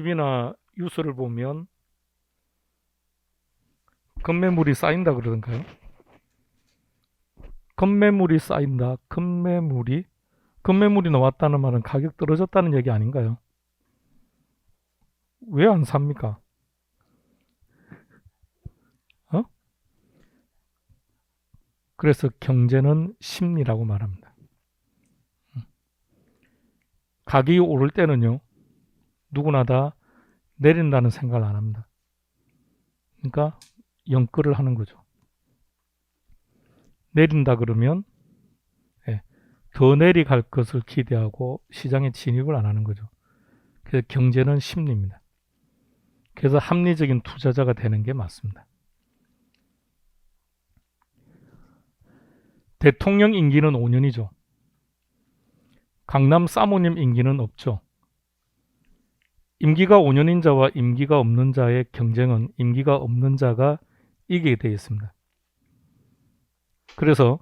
TV나 뉴스를 보면 급매물이 쌓인다 그러던가요? 급매물이 쌓인다. 급매물이 나왔다는 말은 가격 떨어졌다는 얘기 아닌가요? 왜 안 삽니까? 어? 그래서 경제는 심리라고 말합니다. 가격이 오를 때는요, 누구나 다 내린다는 생각을 안 합니다. 그러니까 연끌을 하는 거죠. 내린다 그러면 더 내려갈 것을 기대하고 시장에 진입을 안 하는 거죠. 그래서 경제는 심리입니다. 그래서 합리적인 투자자가 되는 게 맞습니다. 대통령 임기는 5년이죠. 강남 사모님 임기는 없죠. 임기가 5년인 자와 임기가 없는 자의 경쟁은 임기가 없는 자가 이기게 되어 있습니다. 그래서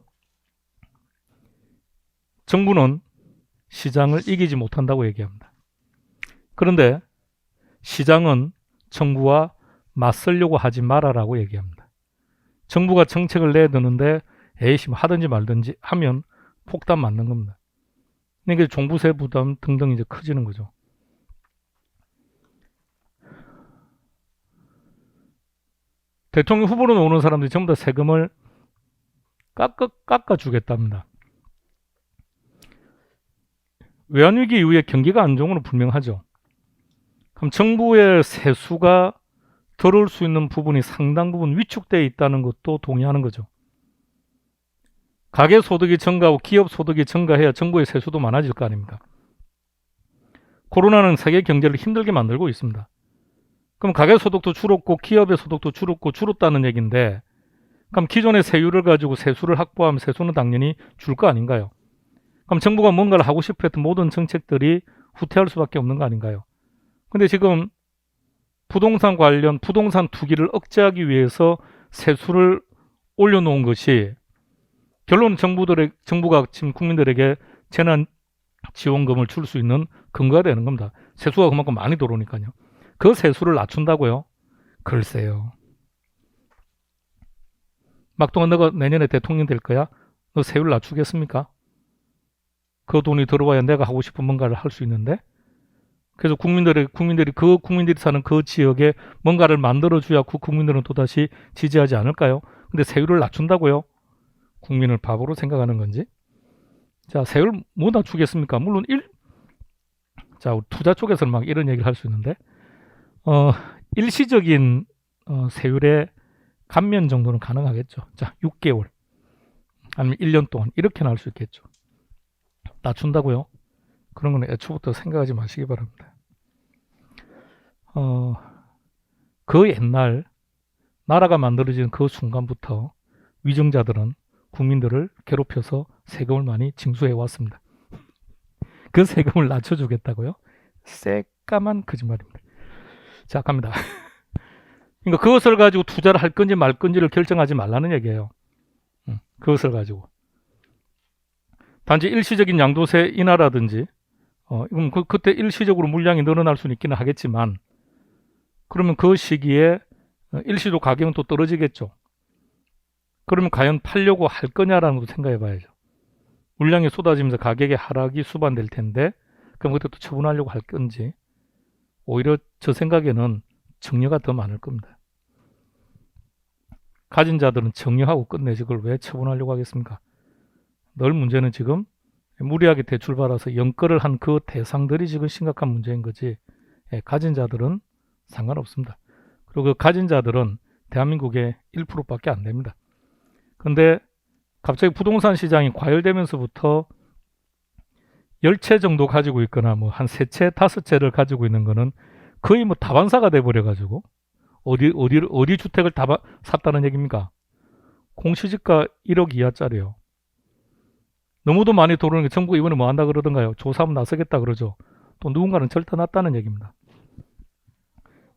정부는 시장을 이기지 못한다고 얘기합니다. 그런데 시장은 정부와 맞서려고 하지 말아라고 얘기합니다. 정부가 정책을 내드는데 에이씨 하든지 말든지 하면 폭탄 맞는 겁니다. 이게 종부세 부담 등등 이제 커지는 거죠. 대통령 후보로 나오는 사람들이 전부 다 세금을 깎아주겠답니다. 외환위기 이후에 경기가 안 좋은 건 분명하죠. 그럼 정부의 세수가 들어올 수 있는 부분이 상당 부분 위축되어 있다는 것도 동의하는 거죠. 가계소득이 증가하고 기업소득이 증가해야 정부의 세수도 많아질 거 아닙니까? 코로나는 세계 경제를 힘들게 만들고 있습니다. 그럼 가계소득도 줄었고 기업의 소득도 줄었다는 얘기인데, 그럼 기존의 세율을 가지고 세수를 확보하면 세수는 당연히 줄 거 아닌가요? 그럼 정부가 뭔가를 하고 싶어 했던 모든 정책들이 후퇴할 수밖에 없는 거 아닌가요? 근데 지금 부동산 관련 부동산 투기를 억제하기 위해서 세수를 올려놓은 것이 결론은 정부가 지금 국민들에게 재난 지원금을 줄 수 있는 근거가 되는 겁니다. 세수가 그만큼 많이 들어오니까요. 그 세수를 낮춘다고요? 글쎄요. 막동원 너가 내년에 대통령 될 거야? 너 세율 낮추겠습니까? 그 돈이 들어와야 내가 하고 싶은 뭔가를 할 수 있는데, 그래서 국민들이 사는 그 지역에 뭔가를 만들어줘야 그 국민들은 또다시 지지하지 않을까요? 근데 세율을 낮춘다고요? 국민을 바보로 생각하는 건지? 자, 세율 뭐 낮추겠습니까? 물론 우리 투자 쪽에서는 막 이런 얘기를 할 수 있는데, 일시적인 세율의 감면 정도는 가능하겠죠. 자, 6개월 아니면 1년 동안 이렇게는 할 수 있겠죠. 낮춘다고요? 그런 건 애초부터 생각하지 마시기 바랍니다. 그 옛날 나라가 만들어진 그 순간부터 위정자들은 국민들을 괴롭혀서 세금을 많이 징수해 왔습니다. 그 세금을 낮춰주겠다고요? 새까만 거짓말입니다. 자, 갑니다. 그러니까 그것을 가지고 투자를 할 건지 말 건지를 결정하지 말라는 얘기예요. 그것을 가지고. 단지 일시적인 양도세 인하라든지, 그때 일시적으로 물량이 늘어날 수는 있기는 하겠지만, 그러면 그 시기에 일시로 가격은 또 떨어지겠죠. 그러면 과연 팔려고 할 거냐라는 것도 생각해 봐야죠. 물량이 쏟아지면서 가격의 하락이 수반될 텐데, 그럼 그때 또 처분하려고 할 건지, 오히려 저 생각에는 정려가 더 많을 겁니다. 가진 자들은 정려하고 끝내지 그걸 왜 처분하려고 하겠습니까? 늘 문제는 지금 무리하게 대출받아서 연끌을 한 그 대상들이 지금 심각한 문제인 거지, 가진 자들은 상관없습니다. 그리고 그 가진 자들은 대한민국의 1%밖에 안 됩니다. 근데 갑자기 부동산 시장이 과열되면서부터 10채 정도 가지고 있거나 뭐 한 3채, 5채를 가지고 있는 거는 거의 뭐 다반사가 돼버려가지고 어디 주택을 다 샀다는 얘기입니까? 공시지가 1억 이하짜리요. 너무도 많이 들어오는 게 정부가 이번에 뭐 한다 그러던가요? 조사하면 나서겠다 그러죠. 또 누군가는 절대 놨다는 얘기입니다.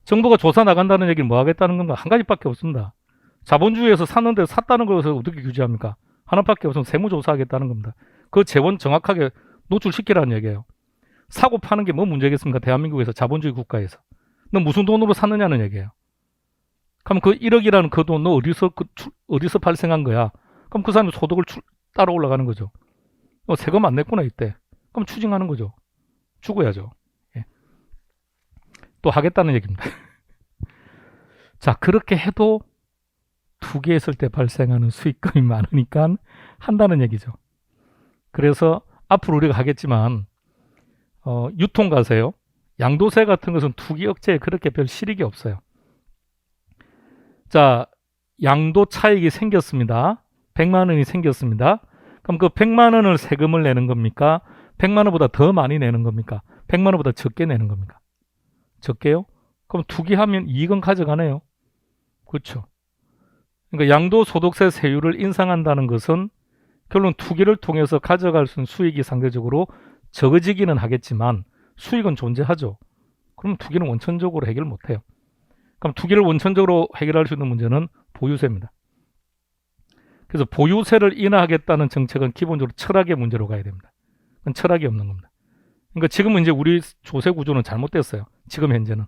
정부가 조사 나간다는 얘기는 뭐 하겠다는 건가? 한 가지밖에 없습니다. 자본주의에서 샀는데 샀다는 것을 어떻게 규제합니까? 하나밖에 없으면 세무조사하겠다는 겁니다. 그 재원 정확하게 노출시키라는 얘기예요. 사고 파는 게 뭐 문제겠습니까? 대한민국에서 자본주의 국가에서. 너 무슨 돈으로 샀느냐는 얘기예요. 그럼 그 1억이라는 그 돈 너 어디서 발생한 거야? 그럼 그 사람이 소득을 따라 올라가는 거죠. 세금 안 냈구나 이때. 그럼 추징하는 거죠. 죽어야죠. 예. 또 하겠다는 얘기입니다. 자, 그렇게 해도 두 개 했을 때 발생하는 수익금이 많으니까 한다는 얘기죠. 그래서 앞으로 우리가 하겠지만 유통가세요. 양도세 같은 것은 투기 억제에 그렇게 별 실익이 없어요. 자, 양도 차익이 생겼습니다. 100만 원이 생겼습니다. 그럼 그 100만 원을 세금을 내는 겁니까? 100만 원보다 더 많이 내는 겁니까? 100만 원보다 적게 내는 겁니까? 적게요? 그럼 투기하면 이익은 가져가네요. 그렇죠. 그러니까 양도소득세 세율을 인상한다는 것은 결론 투기를 통해서 가져갈 수 있는 수익이 상대적으로 적어지기는 하겠지만 수익은 존재하죠. 그럼 투기는 원천적으로 해결 못해요. 그럼 투기를 원천적으로 해결할 수 있는 문제는 보유세입니다. 그래서 보유세를 인하하겠다는 정책은 기본적으로 철학의 문제로 가야 됩니다. 그건 철학이 없는 겁니다. 그러니까 지금은 이제 우리 조세 구조는 잘못됐어요. 지금 현재는.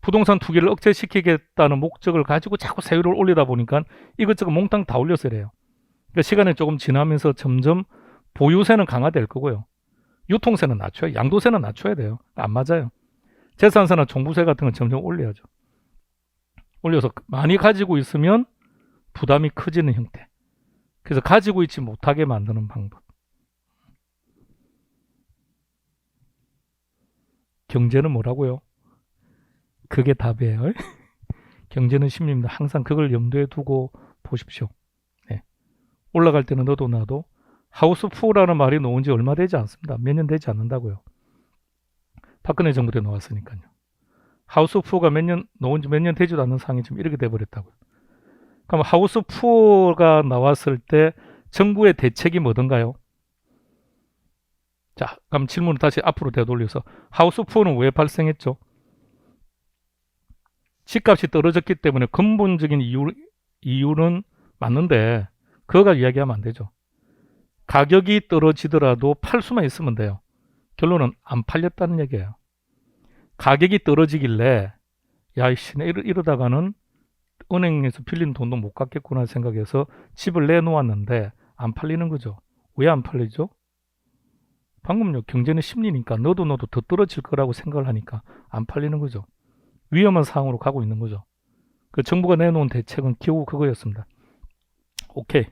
부동산 투기를 억제시키겠다는 목적을 가지고 자꾸 세율을 올리다 보니까 이것저것 몽땅 다 올려서 이래요. 그러니까 시간이 조금 지나면서 점점 보유세는 강화될 거고요. 유통세는 낮춰야, 양도세는 낮춰야 돼요. 안 맞아요. 재산세나 종부세 같은 건 점점 올려야죠. 올려서 많이 가지고 있으면 부담이 커지는 형태. 그래서 가지고 있지 못하게 만드는 방법. 경제는 뭐라고요? 그게 답이에요. 경제는 심리입니다. 항상 그걸 염두에 두고 보십시오. 네. 올라갈 때는 너도 나도 하우스 푸어라는 말이 나온 지 얼마 되지 않습니다. 몇 년 되지 않는다고요. 박근혜 정부 때 나왔으니까요. 하우스 푸어가 나온 지 몇 년 되지도 않는 상황이 지금 이렇게 돼버렸다고요. 그럼 하우스 푸어가 나왔을 때 정부의 대책이 뭐던가요? 자, 그럼 질문을 다시 앞으로 되돌려서 하우스 푸어는 왜 발생했죠? 집값이 떨어졌기 때문에 근본적인 이유는 맞는데 그거가 이야기하면 안 되죠. 가격이 떨어지더라도 팔 수만 있으면 돼요. 결론은 안 팔렸다는 얘기예요. 가격이 떨어지길래 야이씨 이러다가는 은행에서 빌린 돈도 못 갚겠구나 생각해서 집을 내놓았는데 안 팔리는 거죠. 왜 안 팔리죠? 방금요, 경제는 심리니까 너도 더 떨어질 거라고 생각을 하니까 안 팔리는 거죠. 위험한 상황으로 가고 있는 거죠. 그 정부가 내놓은 대책은 겨우 그거였습니다. 오케이,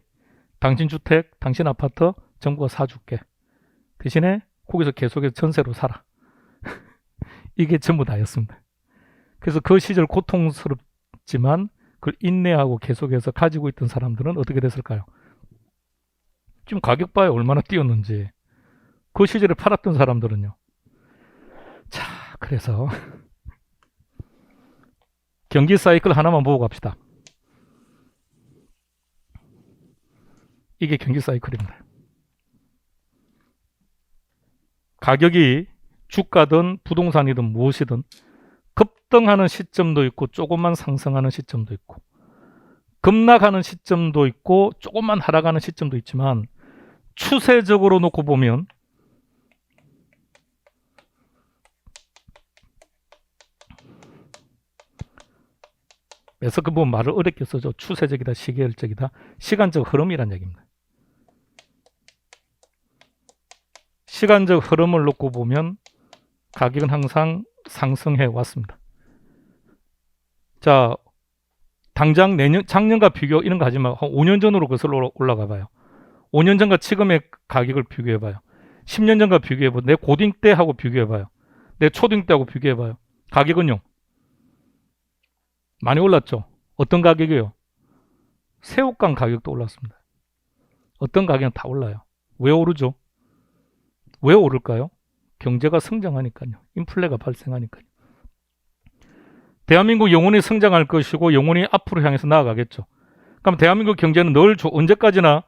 당신 주택, 당신 아파트 정부가 사줄게. 대신에 거기서 계속해서 전세로 살아. 이게 전부 다였습니다. 그래서 그 시절 고통스럽지만 그걸 인내하고 계속해서 가지고 있던 사람들은 어떻게 됐을까요? 지금 가격 봐요. 얼마나 뛰었는지. 그 시절에 팔았던 사람들은요. 자, 그래서 경기 사이클 하나만 보고 갑시다. 이게 경기 사이클입니다. 가격이 주가든 부동산이든 무엇이든 급등하는 시점도 있고 조금만 상승하는 시점도 있고 급락하는 시점도 있고 조금만 하락하는 시점도 있지만 추세적으로 놓고 보면 그래서 그 부분 말을 어렵게 써죠. 추세적이다, 시계열적이다, 시간적 흐름이란 얘기입니다. 시간적 흐름을 놓고 보면 가격은 항상 상승해 왔습니다. 자, 당장 작년과 비교 이런 거 하지 말고 한 5년 전으로 거슬러 올라가 봐요. 5년 전과 지금의 가격을 비교해 봐요. 10년 전과 비교해 봐요. 내 고딩 때하고 비교해 봐요. 내 초딩 때하고 비교해 봐요. 가격은요. 많이 올랐죠. 어떤 가격이요? 새우깡 가격도 올랐습니다. 어떤 가격은 다 올라요. 왜 오르죠? 왜 오를까요? 경제가 성장하니까요. 인플레가 발생하니까요. 대한민국 영원히 성장할 것이고 영원히 앞으로 향해서 나아가겠죠. 그럼 대한민국 경제는 늘 언제까지나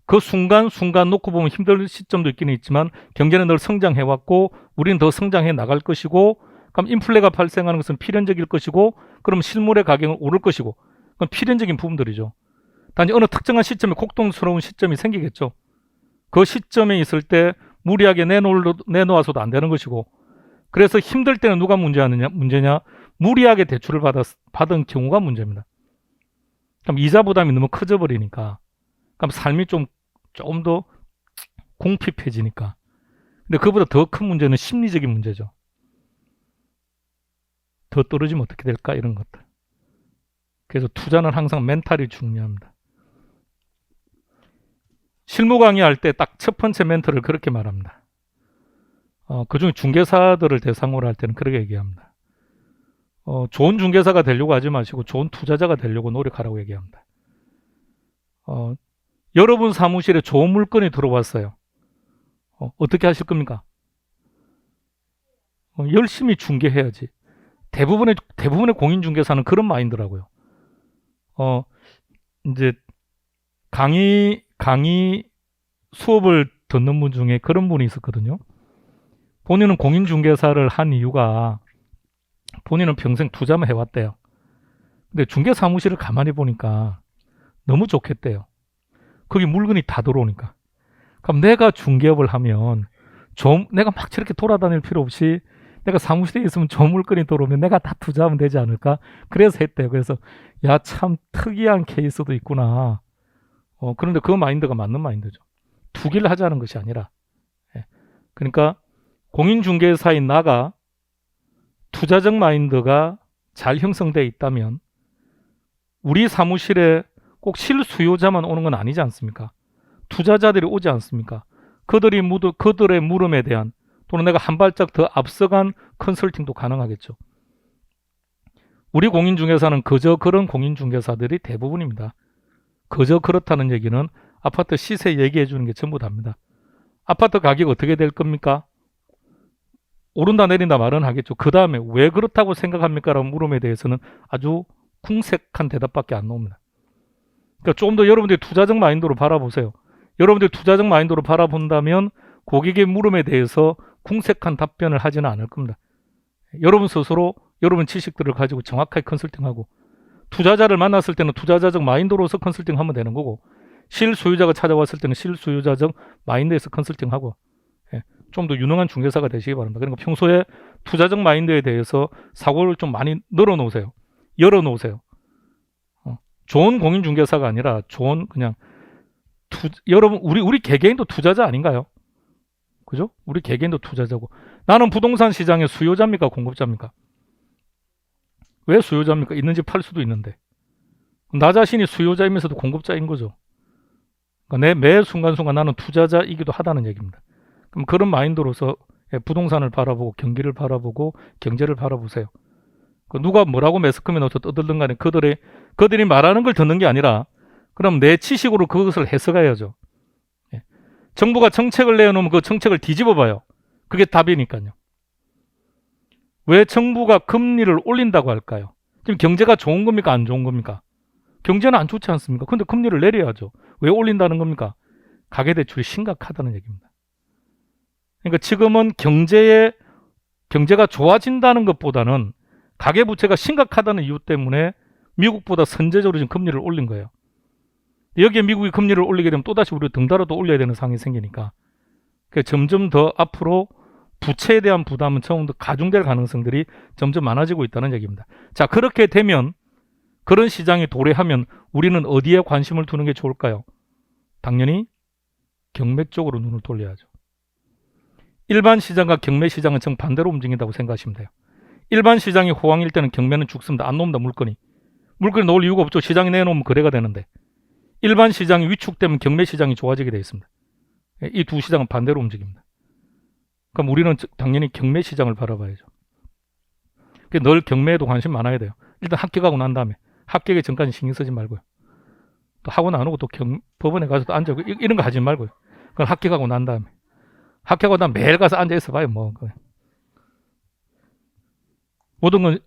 그 순간 놓고 보면 힘든 시점도 있기는 있지만 경제는 늘 성장해왔고 우리는 더 성장해 나갈 것이고 그럼 인플레가 발생하는 것은 필연적일 것이고 그럼 실물의 가격은 오를 것이고 그건 필연적인 부분들이죠. 단지 어느 특정한 시점에 곡동스러운 시점이 생기겠죠. 그 시점에 있을 때 무리하게 내놓아서도 안 되는 것이고, 그래서 힘들 때는 누가 문제냐? 무리하게 대출을 받은 경우가 문제입니다. 그럼 이자 부담이 너무 커져 버리니까, 그럼 삶이 좀 더 궁핍해지니까. 근데 그보다 더 큰 문제는 심리적인 문제죠. 더 떨어지면 어떻게 될까? 이런 것들. 그래서 투자는 항상 멘탈이 중요합니다. 실무 강의할 때 딱 첫 번째 멘트를 그렇게 말합니다. 그중에 중개사들을 대상으로 할 때는 그렇게 얘기합니다. 좋은 중개사가 되려고 하지 마시고 좋은 투자자가 되려고 노력하라고 얘기합니다. 여러분 사무실에 좋은 물건이 들어왔어요. 어떻게 하실 겁니까? 열심히 중개해야지. 대부분의 공인중개사는 그런 마인드라고요. 이제 강의 수업을 듣는 분 중에 그런 분이 있었거든요. 본인은 공인중개사를 한 이유가 본인은 평생 투자만 해왔대요. 근데 중개사무실을 가만히 보니까 너무 좋겠대요. 거기 물건이 다 들어오니까. 그럼 내가 중개업을 하면 내가 막 저렇게 돌아다닐 필요 없이 내가 사무실에 있으면 좋은 물건이 들어오면 내가 다 투자하면 되지 않을까? 그래서 했대요. 그래서 야, 참 특이한 케이스도 있구나. 그런데 그 마인드가 맞는 마인드죠. 투기를 하자는 것이 아니라. 그러니까 공인중개사인 나가 투자적 마인드가 잘 형성되어 있다면 우리 사무실에 꼭 실수요자만 오는 건 아니지 않습니까? 투자자들이 오지 않습니까? 그들의 물음에 대한 또는 내가 한 발짝 더 앞서간 컨설팅도 가능하겠죠. 우리 공인중개사는 그저 그런 공인중개사들이 대부분입니다. 그저 그렇다는 얘기는 아파트 시세 얘기해 주는 게 전부 답니다. 아파트 가격 어떻게 될 겁니까? 오른다 내린다 말은 하겠죠. 그 다음에 왜 그렇다고 생각합니까? 라는 물음에 대해서는 아주 궁색한 대답밖에 안 나옵니다. 그러니까 좀 더 여러분들이 투자적 마인드로 바라보세요. 여러분들이 투자적 마인드로 바라본다면 고객의 물음에 대해서 궁색한 답변을 하지는 않을 겁니다. 여러분 스스로 여러분 지식들을 가지고 정확하게 컨설팅하고 투자자를 만났을 때는 투자자적 마인드로서 컨설팅하면 되는 거고 실소유자가 찾아왔을 때는 실소유자적 마인드에서 컨설팅하고 좀 더 유능한 중개사가 되시기 바랍니다. 그러니까 평소에 투자적 마인드에 대해서 사고를 좀 많이 열어놓으세요. 좋은 공인중개사가 아니라 좋은 그냥 여러분 우리 개개인도 투자자 아닌가요? 그죠? 우리 개개인도 투자자고 나는 부동산 시장의 수요자입니까? 공급자입니까? 왜 수요자입니까? 있는 집 팔 수도 있는데 나 자신이 수요자이면서도 공급자인 거죠. 그러니까 매 순간순간 나는 투자자이기도 하다는 얘기입니다. 그럼 그런 마인드로서 부동산을 바라보고 경기를 바라보고 경제를 바라보세요. 누가 뭐라고 매스컴에 넣어서 떠들든 간에 그들이 말하는 걸 듣는 게 아니라 그럼 내 지식으로 그것을 해석해야죠. 정부가 정책을 내놓으면 그 정책을 뒤집어 봐요. 그게 답이니까요. 왜 정부가 금리를 올린다고 할까요? 지금 경제가 좋은 겁니까? 안 좋은 겁니까? 경제는 안 좋지 않습니까? 근데 금리를 내려야죠. 왜 올린다는 겁니까? 가계대출이 심각하다는 얘기입니다. 그러니까 지금은 경제가 좋아진다는 것보다는 가계부채가 심각하다는 이유 때문에 미국보다 선제적으로 지금 금리를 올린 거예요. 여기에 미국이 금리를 올리게 되면 또다시 우리가 덩달아도 올려야 되는 상황이 생기니까 점점 더 앞으로 부채에 대한 부담은 처음 더 가중될 가능성들이 점점 많아지고 있다는 얘기입니다. 자, 그렇게 되면 그런 시장이 도래하면 우리는 어디에 관심을 두는 게 좋을까요? 당연히 경매 쪽으로 눈을 돌려야죠. 일반 시장과 경매 시장은 정반대로 움직인다고 생각하시면 돼요. 일반 시장이 호황일 때는 경매는 죽습니다. 안 놓습니다. 물건이 놓을 이유가 없죠. 시장에 내놓으면 거래가 되는데 일반 시장이 위축되면 경매 시장이 좋아지게 되어 있습니다. 이 두 시장은 반대로 움직입니다. 그럼 우리는 당연히 경매 시장을 바라봐야죠. 늘 경매에도 관심 많아야 돼요. 일단 합격하고 난 다음에 합격에 전까지 신경 쓰지 말고요. 또 하고 안 하고 또 법원에 가서 또 앉아 이런 거 하지 말고요. 그걸 합격하고 난 다음에 매일 가서 앉아 있어 봐요. 뭐 모든 건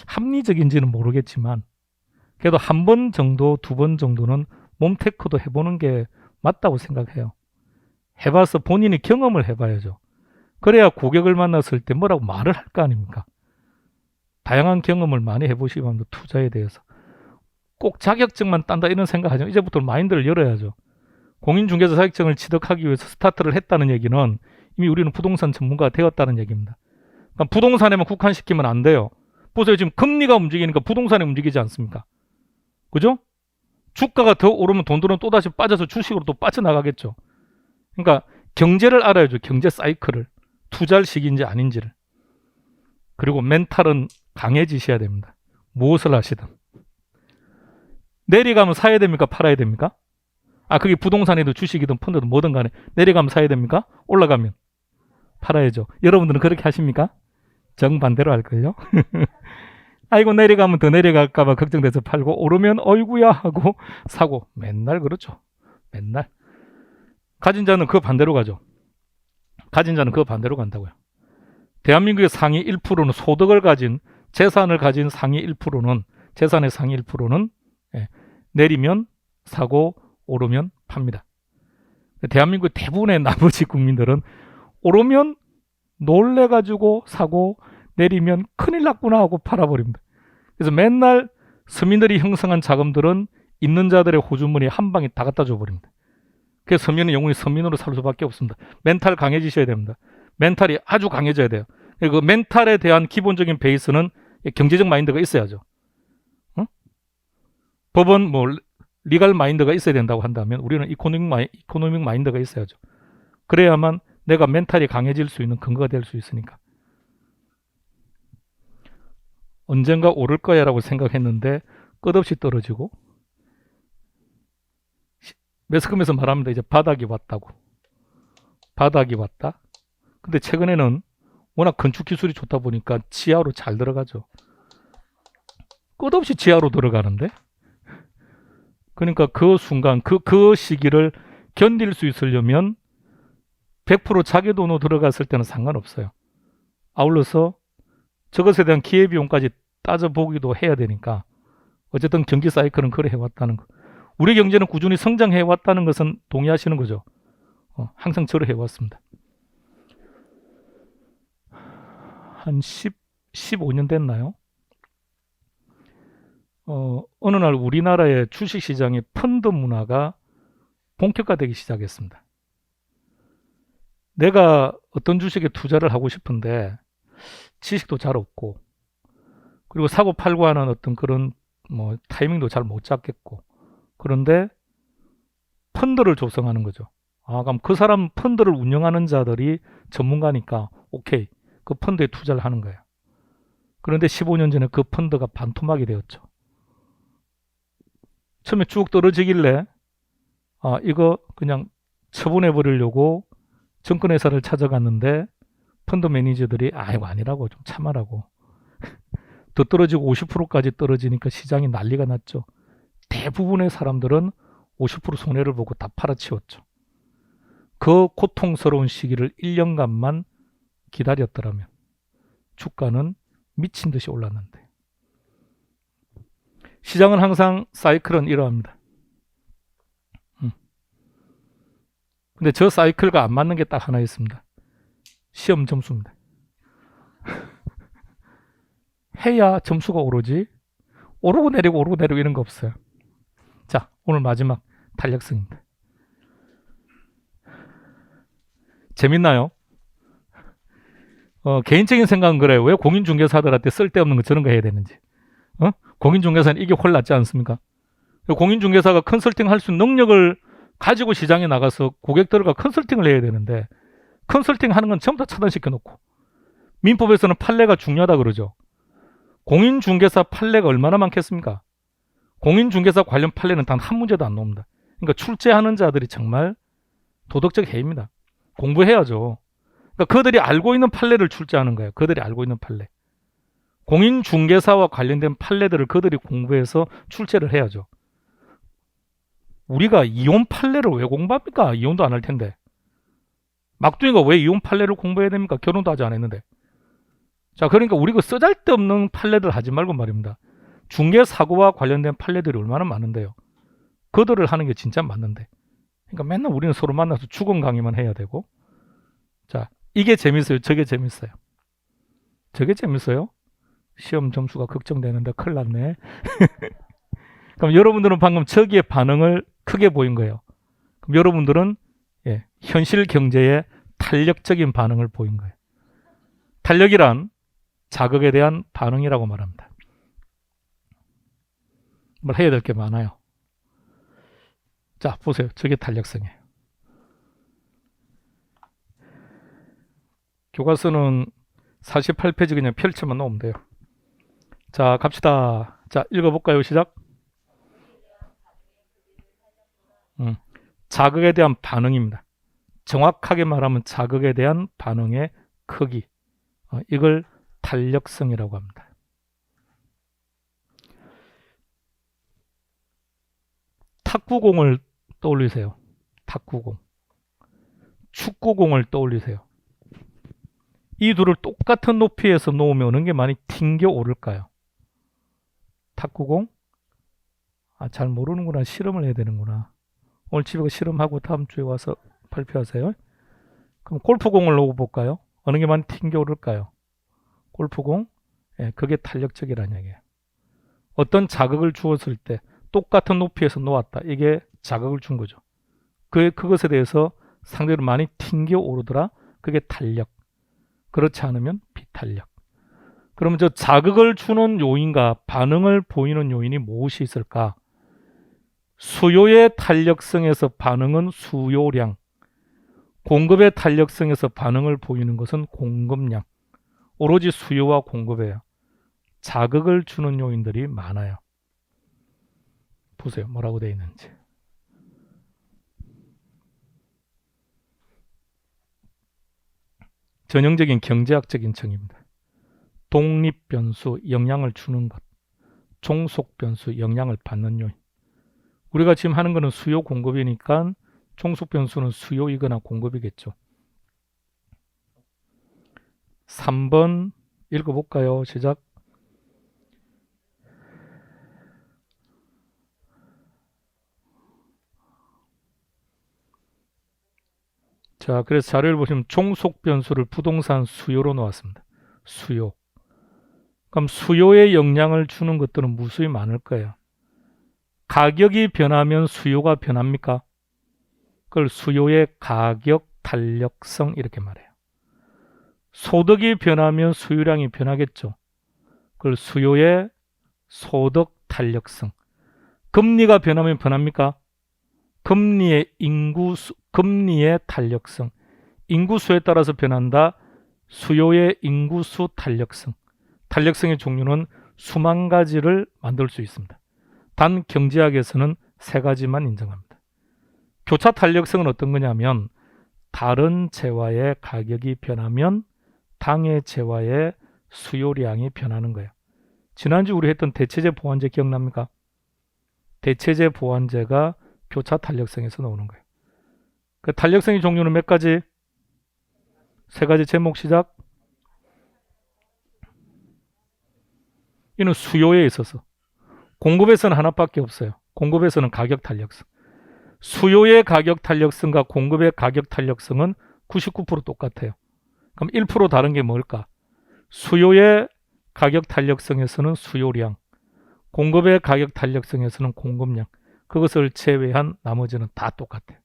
합리적인지는 모르겠지만 그래도 한 번 정도, 두 번 정도는 몸테크도 해보는 게 맞다고 생각해요. 해봐서 본인이 경험을 해봐야죠. 그래야 고객을 만났을 때 뭐라고 말을 할 거 아닙니까? 다양한 경험을 많이 해보시기 바랍니다. 투자에 대해서. 꼭 자격증만 딴다 이런 생각하지 마. 이제부터 마인드를 열어야죠. 공인중개사 자격증을 취득하기 위해서 스타트를 했다는 얘기는 이미 우리는 부동산 전문가가 되었다는 얘기입니다. 그러니까 부동산에만 국한시키면 안 돼요. 보세요. 지금 금리가 움직이니까 부동산이 움직이지 않습니까? 그죠? 주가가 더 오르면 돈들은 또다시 빠져서 주식으로 또 빠져나가겠죠. 그러니까 경제를 알아야죠. 경제 사이클을. 투자할 시기인지 아닌지를. 그리고 멘탈은 강해지셔야 됩니다. 무엇을 하시든. 내려가면 사야 됩니까? 팔아야 됩니까? 그게 부동산이든 주식이든 펀드든 뭐든 간에 내려가면 사야 됩니까? 올라가면 팔아야죠. 여러분들은 그렇게 하십니까? 정반대로 할걸요? 아이고 내려가면 더 내려갈까봐 걱정돼서 팔고 오르면 어이구야 하고 사고 맨날 그렇죠. 맨날. 가진 자는 그 반대로 가죠. 가진 자는 그 반대로 간다고요. 대한민국의 상위 1%는 소득을 가진 재산을 가진 상위 1%는 재산의 상위 1%는 내리면 사고 오르면 팝니다. 대한민국 대부분의 나머지 국민들은 오르면 놀래가지고 사고 내리면 큰일 났구나 하고 팔아버립니다. 그래서 맨날 서민들이 형성한 자금들은 있는 자들의 호주머니에 한 방에 다 갖다 줘버립니다. 그래서 서민은 영원히 서민으로 살 수밖에 없습니다. 멘탈 강해지셔야 됩니다. 멘탈이 아주 강해져야 돼요. 그 멘탈에 대한 기본적인 베이스는 경제적 마인드가 있어야죠. 응? 법은 리갈 마인드가 있어야 된다고 한다면 우리는 이코노믹 마인드가 있어야죠. 그래야만 내가 멘탈이 강해질 수 있는 근거가 될 수 있으니까. 언젠가 오를 거야 라고 생각했는데 끝없이 떨어지고 매스컴에서 말합니다. 이제 바닥이 왔다고. 바닥이 왔다. 근데 최근에는 워낙 건축 기술이 좋다 보니까 지하로 잘 들어가죠. 끝없이 지하로 들어가는데 그러니까 그 순간 그 시기를 견딜 수 있으려면 100% 자기 돈으로 들어갔을 때는 상관없어요. 아울러서 저것에 대한 기회비용까지 따져보기도 해야 되니까 어쨌든 경기 사이클은 그래 해왔다는 거. 우리 경제는 꾸준히 성장해왔다는 것은 동의하시는 거죠. 항상 저래 해왔습니다. 한 15년 됐나요? 어느 날 우리나라의 주식시장의 펀드 문화가 본격화되기 시작했습니다. 내가 어떤 주식에 투자를 하고 싶은데 지식도 잘 없고 그리고 사고 팔고 하는 어떤 그런 타이밍도 잘 못 잡겠고 그런데 펀드를 조성하는 거죠. 그럼 그 사람 펀드를 운영하는 자들이 전문가니까 오케이 그 펀드에 투자를 하는 거예요. 그런데 15년 전에 그 펀드가 반토막이 되었죠. 처음에 쭉 떨어지길래 이거 그냥 처분해 버리려고 증권회사를 찾아갔는데 펀드 매니저들이 이거 아니라고 좀 참아라고 더 떨어지고 50%까지 떨어지니까 시장이 난리가 났죠. 대부분의 사람들은 50% 손해를 보고 다 팔아치웠죠. 그 고통스러운 시기를 1년간만 기다렸더라면 주가는 미친 듯이 올랐는데 시장은 항상 사이클은 이러합니다. 근데 저 사이클과 안 맞는 게 딱 하나 있습니다. 시험 점수입니다. 해야 점수가 오르지 오르고 내리고 이런 거 없어요. 자, 오늘 마지막 탄력성입니다. 재밌나요? 개인적인 생각은 그래요. 왜 공인중개사들한테 쓸데없는 거 저런 거 해야 되는지. 공인중개사는 이게 훨 낫지 않습니까? 공인중개사가 컨설팅 할 수 있는 능력을 가지고 시장에 나가서 고객들과 컨설팅을 해야 되는데 컨설팅 하는 건 전부 다 차단시켜 놓고 민법에서는 판례가 중요하다 그러죠. 공인중개사 판례가 얼마나 많겠습니까? 공인중개사 관련 판례는 단 한 문제도 안 나옵니다. 그러니까 출제하는 자들이 정말 도덕적 해입니다. 공부해야죠. 그러니까 그들이 알고 있는 판례를 출제하는 거예요. 그들이 알고 있는 판례. 공인중개사와 관련된 판례들을 그들이 공부해서 출제를 해야죠. 우리가 이혼 판례를 왜 공부합니까? 이혼도 안 할 텐데. 막둥이가 왜 이혼 판례를 공부해야 됩니까? 결혼도 아직 안 했는데. 자, 그러니까 우리가 쓰잘데없는 판례들 하지 말고 말입니다. 중개사고와 관련된 판례들이 얼마나 많은데요. 그들을 하는 게 진짜 맞는데. 그러니까 맨날 우리는 서로 만나서 죽음 강의만 해야 되고. 자, 이게 재밌어요. 저게 재밌어요. 저게 재밌어요? 시험 점수가 걱정되는데 큰일 났네. 그럼 여러분들은 방금 저기의 반응을 크게 보인 거예요. 그럼 여러분들은 현실 경제에 탄력적인 반응을 보인 거예요. 탄력이란 자극에 대한 반응이라고 말합니다. 뭘 해야 될 게 많아요. 자, 보세요. 저게 탄력성이에요. 교과서는 48페이지 그냥 펼쳐만 놓으면 돼요. 자, 갑시다. 자, 읽어볼까요? 시작. 자극에 대한 반응입니다. 정확하게 말하면 자극에 대한 반응의 크기. 이걸 탄력성이라고 합니다. 탁구공을 떠올리세요. 탁구공. 축구공을 떠올리세요. 이 둘을 똑같은 높이에서 놓으면 어느 게 많이 튕겨 오를까요? 탁구공? 잘 모르는구나. 실험을 해야 되는구나. 오늘 집에 실험하고 다음 주에 와서 발표하세요. 그럼 골프공을 놓아볼까요? 어느 게 많이 튕겨 오를까요? 골프공? 그게 탄력적이라는 얘기예요. 어떤 자극을 주었을 때 똑같은 높이에서 놓았다. 이게 자극을 준 거죠. 그것에 대해서 상대로 많이 튕겨 오르더라. 그게 탄력. 그렇지 않으면 비탄력. 그러면 저 자극을 주는 요인과 반응을 보이는 요인이 무엇이 있을까? 수요의 탄력성에서 반응은 수요량, 공급의 탄력성에서 반응을 보이는 것은 공급량. 오로지 수요와 공급이에요. 자극을 주는 요인들이 많아요. 보세요. 뭐라고 되어 있는지. 전형적인 경제학적인 정의입니다. 독립변수, 영향을 주는 것. 종속변수, 영향을 받는 요인. 우리가 지금 하는 거는 수요 공급이니까 종속변수는 수요이거나 공급이겠죠. 3번 읽어볼까요? 시작. 자, 그래서 자료를 보시면 종속변수를 부동산 수요로 놓았습니다. 수요. 그럼 수요에 영향을 주는 것들은 무수히 많을 거예요. 가격이 변하면 수요가 변합니까? 그걸 수요의 가격 탄력성 이렇게 말해요. 소득이 변하면 수요량이 변하겠죠. 그걸 수요의 소득 탄력성. 금리가 변하면 변합니까? 금리의 탄력성. 인구수에 따라서 변한다. 수요의 인구수 탄력성. 탄력성의 종류는 수만 가지를 만들 수 있습니다. 단 경제학에서는 3가지만 인정합니다. 교차 탄력성은 어떤 거냐면 다른 재화의 가격이 변하면 당의 재화의 수요량이 변하는 거예요. 지난주 우리 했던 대체재 보완제 기억납니까? 대체재 보완제가 교차 탄력성에서 나오는 거예요. 그 탄력성의 종류는 몇 가지? 3가지. 제목 시작. 이는 수요에 있어서. 공급에서는 하나밖에 없어요. 공급에서는 가격 탄력성. 수요의 가격 탄력성과 공급의 가격 탄력성은 99% 똑같아요. 그럼 1% 다른 게 뭘까? 수요의 가격 탄력성에서는 수요량, 공급의 가격 탄력성에서는 공급량. 그것을 제외한 나머지는 다 똑같아요.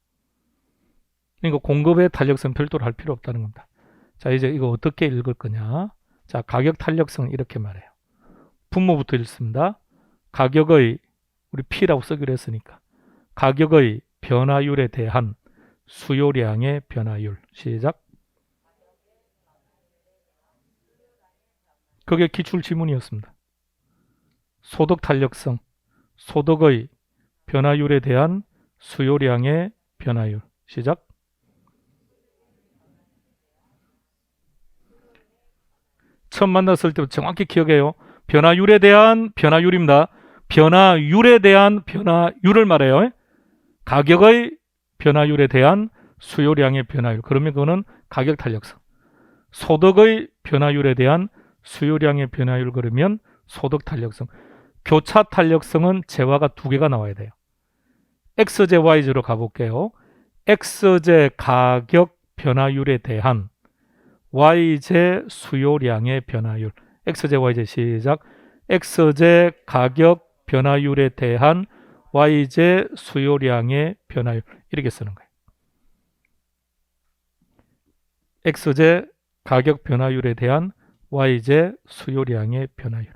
그러니까 공급의 탄력성 별도로 할 필요 없다는 겁니다. 자, 이제 이거 어떻게 읽을 거냐? 자, 가격 탄력성은 이렇게 말해요. 분모부터 읽습니다. 가격의, 우리 P라고 쓰기로 했으니까, 가격의 변화율에 대한 수요량의 변화율. 시작. 그게 기출지문이었습니다. 소득 탄력성, 소득의 변화율에 대한 수요량의 변화율. 시작. 처음 만났을 때 정확히 기억해요. 변화율에 대한 변화율입니다. 변화율에 대한 변화율을 말해요. 가격의 변화율에 대한 수요량의 변화율. 그러면 그거는 가격 탄력성. 소득의 변화율에 대한 수요량의 변화율 그러면 소득 탄력성. 교차 탄력성은 재화가 2개가 나와야 돼요. X제, Y제로 가볼게요. X제 가격 변화율에 대한 Y제 수요량의 변화율. X제, Y제 시작. X제 가격 변화율에 대한 y제 수요량의 변화율 이렇게 쓰는 거예요. x제 가격 변화율에 대한 y제 수요량의 변화율.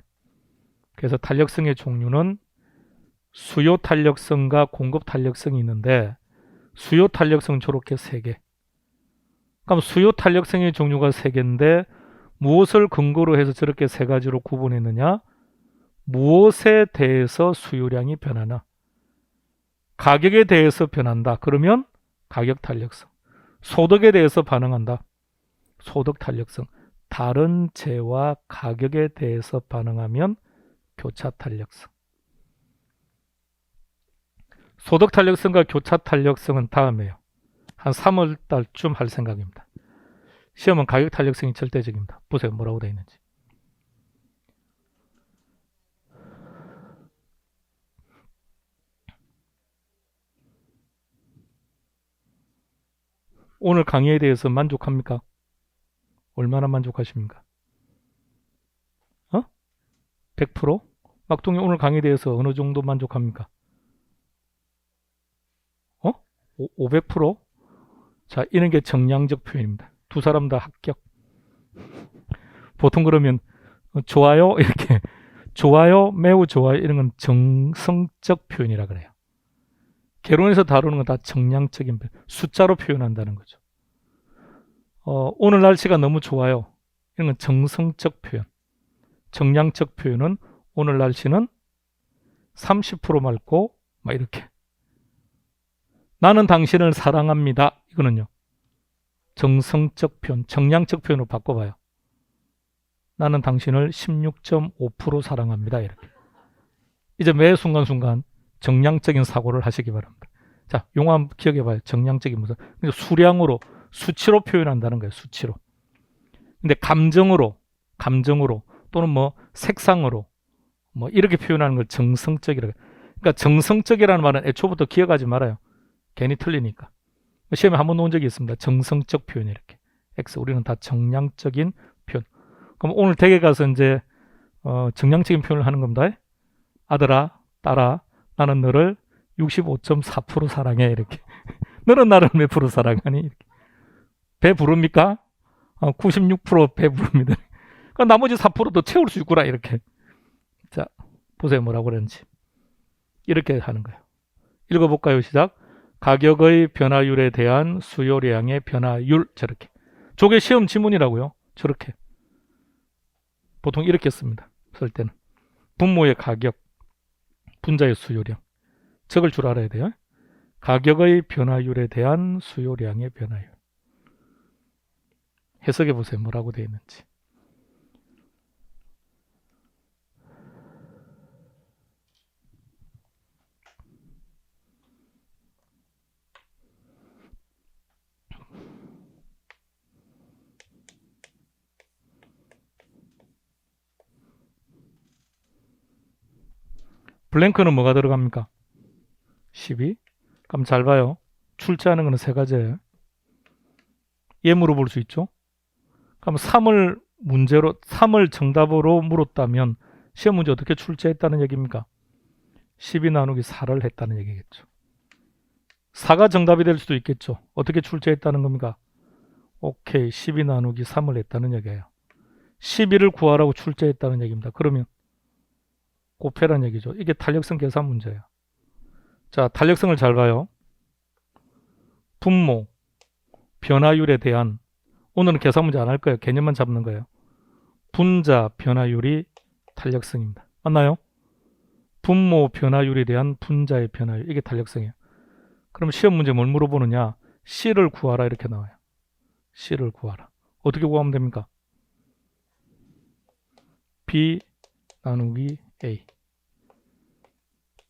그래서 탄력성의 종류는 수요 탄력성과 공급 탄력성이 있는데 수요 탄력성은 저렇게 3개. 그럼 수요 탄력성의 종류가 3개인데 무엇을 근거로 해서 저렇게 3가지로 구분했느냐? 무엇에 대해서 수요량이 변하나? 가격에 대해서 변한다. 그러면 가격 탄력성. 소득에 대해서 반응한다. 소득 탄력성. 다른 재와 가격에 대해서 반응하면 교차 탄력성. 소득 탄력성과 교차 탄력성은 다음에요. 한 3월 달쯤 할 생각입니다. 시험은 가격 탄력성이 절대적입니다. 보세요. 뭐라고 되어 있는지. 오늘 강의에 대해서 만족합니까? 얼마나 만족하십니까? 100%? 막둥이 오늘 강의에 대해서 어느 정도 만족합니까? 500%? 자, 이런 게 정량적 표현입니다. 두 사람 다 합격. 보통 그러면 좋아요 이렇게 좋아요, 매우 좋아요 이런 건 정성적 표현이라 그래요. 개론에서 다루는 건 다 정량적인 표현, 숫자로 표현한다는 거죠. 오늘 날씨가 너무 좋아요. 이런 건 정성적 표현. 정량적 표현은 오늘 날씨는 30% 맑고 막 이렇게. 나는 당신을 사랑합니다. 이거는요. 정성적 표현, 정량적 표현으로 바꿔봐요. 나는 당신을 16.5% 사랑합니다. 이렇게. 이제 매 순간순간 정량적인 사고를 하시기 바랍니다. 자, 용어 한번 기억해봐요. 정량적인 무슨 수량으로, 수치로 표현한다는 거예요. 수치로. 근데 감정으로 또는 뭐 색상으로 뭐 이렇게 표현하는 걸 정성적이라고 해요. 그러니까 정성적이라는 말은 애초부터 기억하지 말아요. 괜히 틀리니까. 시험에 한번 놓은 적이 있습니다. 정성적 표현 이렇게. X 우리는 다 정량적인 표현. 그럼 오늘 댁에 가서 이제 정량적인 표현을 하는 겁니다. 아들아, 딸아, 나는 너를 65.4% 사랑해 이렇게. 너는 나를 몇 프로 사랑하니? 이렇게. 배 부릅니까? 96% 배 부릅니다. 그러니까 나머지 4%도 채울 수 있구나 이렇게. 자, 보세요 뭐라고 그러는지. 이렇게 하는 거예요. 읽어볼까요? 시작. 가격의 변화율에 대한 수요량의 변화율 저렇게. 저게 시험 지문이라고요. 저렇게. 보통 이렇게 씁니다. 쓸 때는. 분모의 가격, 분자의 수요량. 적을 줄 알아야 돼요. 가격의 변화율에 대한 수요량의 변화율. 해석해 보세요. 뭐라고 되어 있는지. 블랭크는 뭐가 들어갑니까? 12. 그럼 잘 봐요. 출제하는 거는 3가지예요. 얘 물어볼 수 있죠. 그럼 3을 정답으로 물었다면 시험 문제 어떻게 출제했다는 얘기입니까? 12 나누기 4를 했다는 얘기겠죠. 4가 정답이 될 수도 있겠죠. 어떻게 출제했다는 겁니까? 오케이, 12 나누기 3을 했다는 얘기예요. 12를 구하라고 출제했다는 얘기입니다. 그러면 곱해란 얘기죠. 이게 탄력성 계산 문제예요. 자, 탄력성을 잘 봐요. 분모, 변화율에 대한, 오늘은 계산 문제 안 할 거예요. 개념만 잡는 거예요. 분자 변화율이 탄력성입니다. 맞나요? 분모 변화율에 대한 분자의 변화율, 이게 탄력성이에요. 그럼 시험 문제 뭘 물어보느냐? C를 구하라 이렇게 나와요. C를 구하라. 어떻게 구하면 됩니까? B 나누기 A.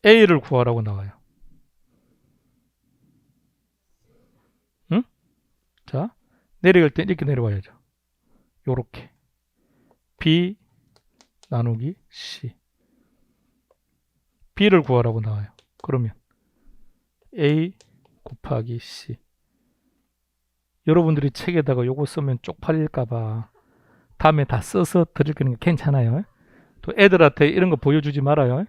A를 구하라고 나와요. 응? 자, 내려갈 때 이렇게 내려와야죠. 요렇게. B 나누기 C. B를 구하라고 나와요. 그러면 A 곱하기 C. 여러분들이 책에다가 요거 쓰면 쪽팔릴까봐 다음에 다 써서 드릴 거니까 괜찮아요. 또 애들한테 이런 거 보여주지 말아요.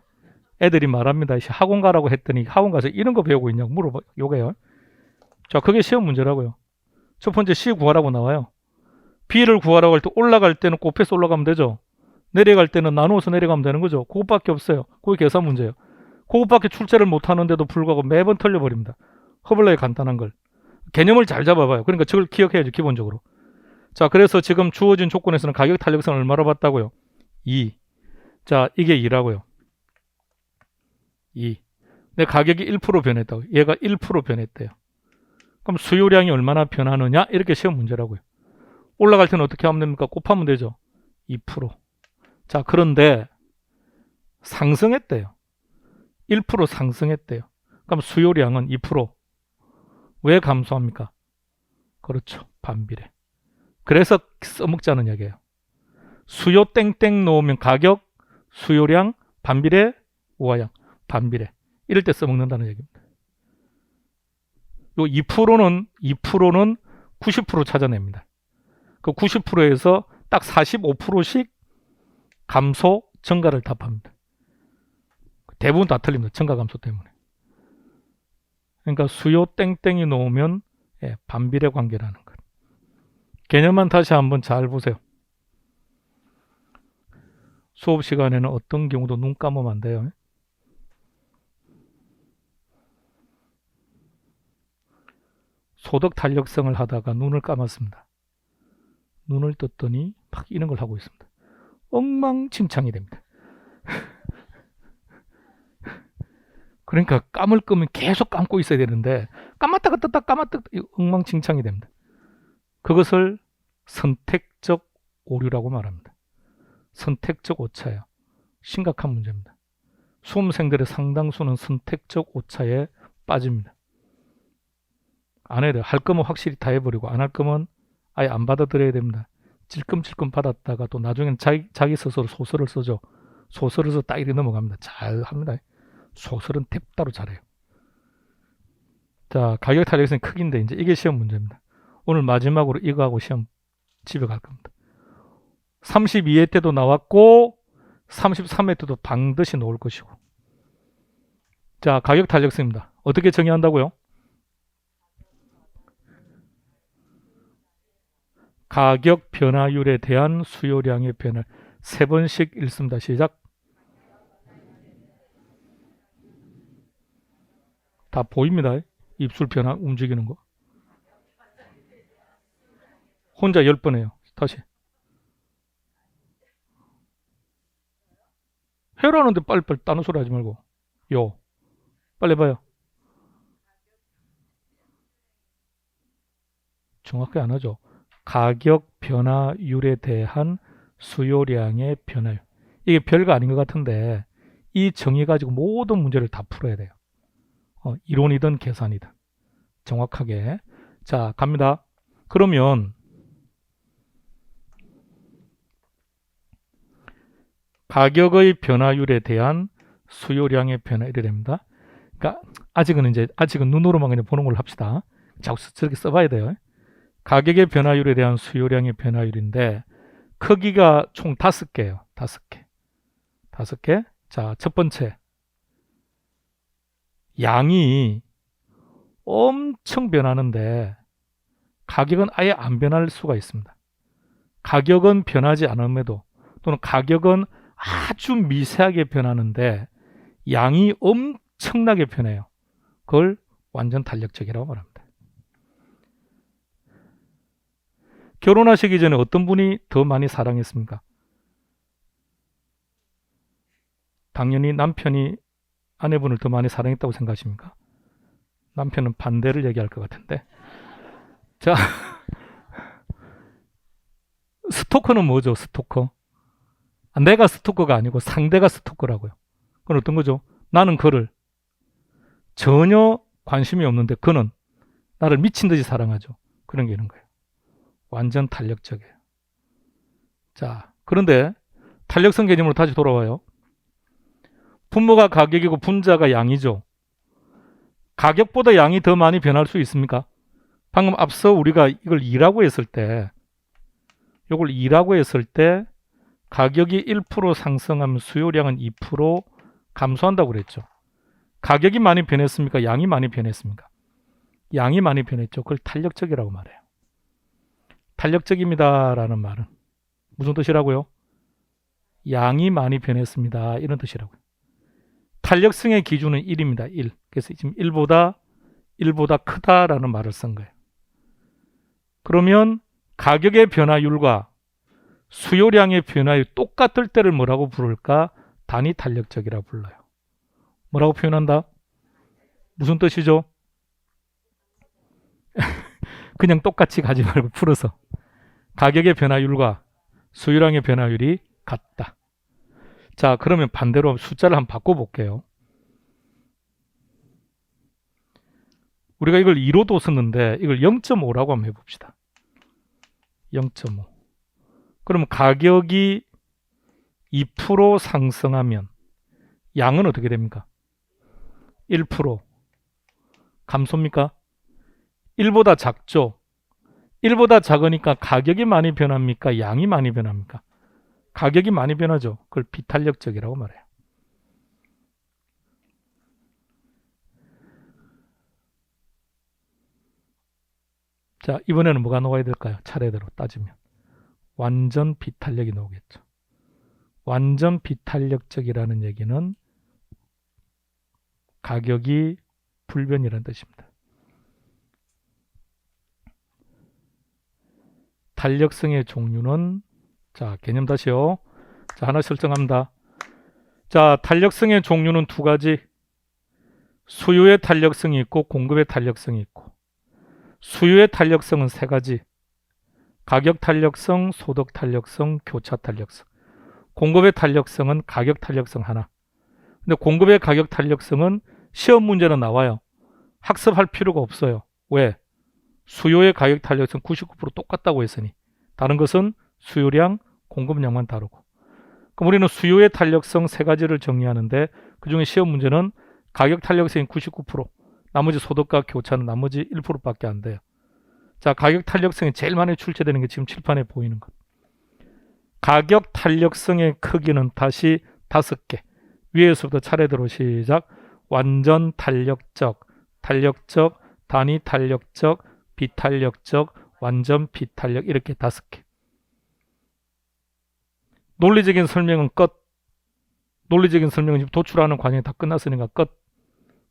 애들이 말합니다. 학원 가라고 했더니 학원 가서 이런 거 배우고 있냐고 물어봐 요게요. 자, 그게 시험 문제라고요. 첫 번째 C 구하라고 나와요. B를 구하라고 할 때 올라갈 때는 곱해서 올라가면 되죠. 내려갈 때는 나누어서 내려가면 되는 거죠. 그것밖에 없어요. 그게 계산 문제예요. 그것밖에 출제를 못하는데도 불구하고 매번 틀려버립니다. 허블러의 간단한 걸. 개념을 잘 잡아봐요. 그러니까 저걸 기억해야죠. 기본적으로. 자, 그래서 지금 주어진 조건에서는 가격 탄력성을 얼마로 봤다고요? 2. 자, 이게 2라고요. 2. 내 가격이 1% 변했다고. 얘가 1% 변했대요. 그럼 수요량이 얼마나 변하느냐? 이렇게 시험 문제라고요. 올라갈 때는 어떻게 하면 됩니까? 곱하면 되죠. 2%. 자, 그런데 상승했대요. 1% 상승했대요. 그럼 수요량은 2%. 왜 감소합니까? 그렇죠. 반비례. 그래서 써먹자는 얘기예요. 수요 땡땡 놓으면 가격, 수요량, 반비례, 우하양, 반비례. 이럴 때 써먹는다는 얘기입니다. 요 2%는 90% 찾아냅니다. 그 90%에서 딱 45%씩 감소, 증가를 답합니다. 대부분 다 틀립니다. 증가 감소 때문에. 그러니까 수요 땡땡이 놓으면 반비례 관계라는 것. 개념만 다시 한번 잘 보세요. 수업 시간에는 어떤 경우도 눈 감으면 안 돼요. 소득 탄력성을 하다가 눈을 감았습니다. 눈을 떴더니 막 이런 걸 하고 있습니다. 엉망진창이 됩니다. 그러니까 감을 끄면 계속 감고 있어야 되는데 감았다가 떴다 감았다가 엉망진창이 됩니다. 그것을 선택적 오류라고 말합니다. 선택적 오차예요. 심각한 문제입니다. 수험생들의 상당수는 선택적 오차에 빠집니다. 안 해야 돼요. 할 거면 확실히 다 해버리고 안 할 거면 아예 안 받아들여야 됩니다. 찔끔찔끔 받았다가 또 나중엔 자기 스스로 소설을 써죠. 소설을 써 딱 이렇게 넘어갑니다. 잘 합니다. 소설은 대따로 잘해요. 자, 가격 탄력성이 크긴데 이제 이게 시험 문제입니다. 오늘 마지막으로 이거 하고 시험 집에 갈 겁니다. 32회 때도 나왔고 33회 때도 반드시 나올 것이고. 자, 가격 탄력성입니다. 어떻게 정의한다고요? 가격 변화율에 대한 수요량의 변화. 3번씩 읽습니다. 시작. 다 보입니다. 입술 변화 움직이는 거. 혼자 10번 해요. 다시. 해라는데 빨리빨리 다른 소리 하지 말고. 요. 빨리 봐요. 정확하게 안 하죠. 가격 변화율에 대한 수요량의 변화율. 이게 별거 아닌 것 같은데 이 정의 가지고 모든 문제를 다 풀어야 돼요. 이론이든 계산이든 정확하게. 자, 갑니다. 그러면 가격의 변화율에 대한 수요량의 변화 이래 됩니다. 그러니까 아직은 눈으로만 그냥 보는 걸로 합시다. 자꾸 저렇게 써봐야 돼요. 가격의 변화율에 대한 수요량의 변화율인데 크기가 총 5개예요. 5개. 5개. 자, 첫 번째. 양이 엄청 변하는데 가격은 아예 안 변할 수가 있습니다. 가격은 변하지 않음에도 또는 가격은 아주 미세하게 변하는데 양이 엄청나게 변해요. 그걸 완전 탄력적이라고 말합니다. 결혼하시기 전에 어떤 분이 더 많이 사랑했습니까? 당연히 남편이 아내분을 더 많이 사랑했다고 생각하십니까? 남편은 반대를 얘기할 것 같은데. 자, 스토커는 뭐죠? 스토커. 내가 스토커가 아니고 상대가 스토커라고요. 그건 어떤 거죠? 나는 그를 전혀 관심이 없는데 그는 나를 미친 듯이 사랑하죠. 그런 게 있는 거예요. 완전 탄력적이에요. 자, 그런데 탄력성 개념으로 다시 돌아와요. 분모가 가격이고 분자가 양이죠. 가격보다 양이 더 많이 변할 수 있습니까? 방금 앞서 우리가 이걸 2라고 했을 때 이걸 2라고 했을 때 가격이 1% 상승하면 수요량은 2% 감소한다고 그랬죠. 가격이 많이 변했습니까? 양이 많이 변했습니까? 양이 많이 변했죠. 그걸 탄력적이라고 말해요. 탄력적입니다라는 말은 무슨 뜻이라고요? 양이 많이 변했습니다. 이런 뜻이라고요. 탄력성의 기준은 1입니다. 1. 그래서 지금 1보다 크다라는 말을 쓴 거예요. 그러면 가격의 변화율과 수요량의 변화율이 똑같을 때를 뭐라고 부를까? 단위 탄력적이라고 불러요. 뭐라고 표현한다? 무슨 뜻이죠? 그냥 똑같이 가지 말고 풀어서 가격의 변화율과 수요량의 변화율이 같다. 자, 그러면 반대로 숫자를 한번 바꿔볼게요. 우리가 이걸 2로도 썼는데 이걸 0.5라고 한번 해봅시다. 0.5. 그러면 가격이 2% 상승하면 양은 어떻게 됩니까? 1% 감소입니까? 1보다 작죠? 1보다 작으니까 가격이 많이 변합니까? 양이 많이 변합니까? 가격이 많이 변하죠. 그걸 비탄력적이라고 말해요. 자, 이번에는 뭐가 나와야 될까요? 차례대로 따지면 완전 비탄력이 나오겠죠. 완전 비탄력적이라는 얘기는 가격이 불변이라는 뜻입니다. 탄력성의 종류는, 자, 개념 다시요. 자, 하나 설정합니다. 자, 탄력성의 종류는 두 가지. 수요의 탄력성이 있고 공급의 탄력성이 있고, 수요의 탄력성은 세 가지. 가격 탄력성, 소득 탄력성, 교차 탄력성. 공급의 탄력성은 가격 탄력성 하나. 근데 공급의 가격 탄력성은 시험 문제는 나와요. 학습할 필요가 없어요. 왜? 수요의 가격 탄력성 99% 똑같다고 했으니. 다른 것은 수요량, 공급량만 다르고. 그럼 우리는 수요의 탄력성 세 가지를 정리하는데 그중에 시험 문제는 가격 탄력성이 99%, 나머지 소득과 교차는 나머지 1%밖에 안 돼요. 자, 가격 탄력성이 제일 많이 출제되는 게 지금 칠판에 보이는 것. 가격 탄력성의 크기는 다시 5개. 위에서부터 차례대로 시작. 완전 탄력적, 탄력적, 단위 탄력적, 비탄력적, 완전 비탄력, 이렇게 5개. 논리적인 설명은 끝. 논리적인 설명은 지금 도출하는 과정이 다 끝났으니까 끝.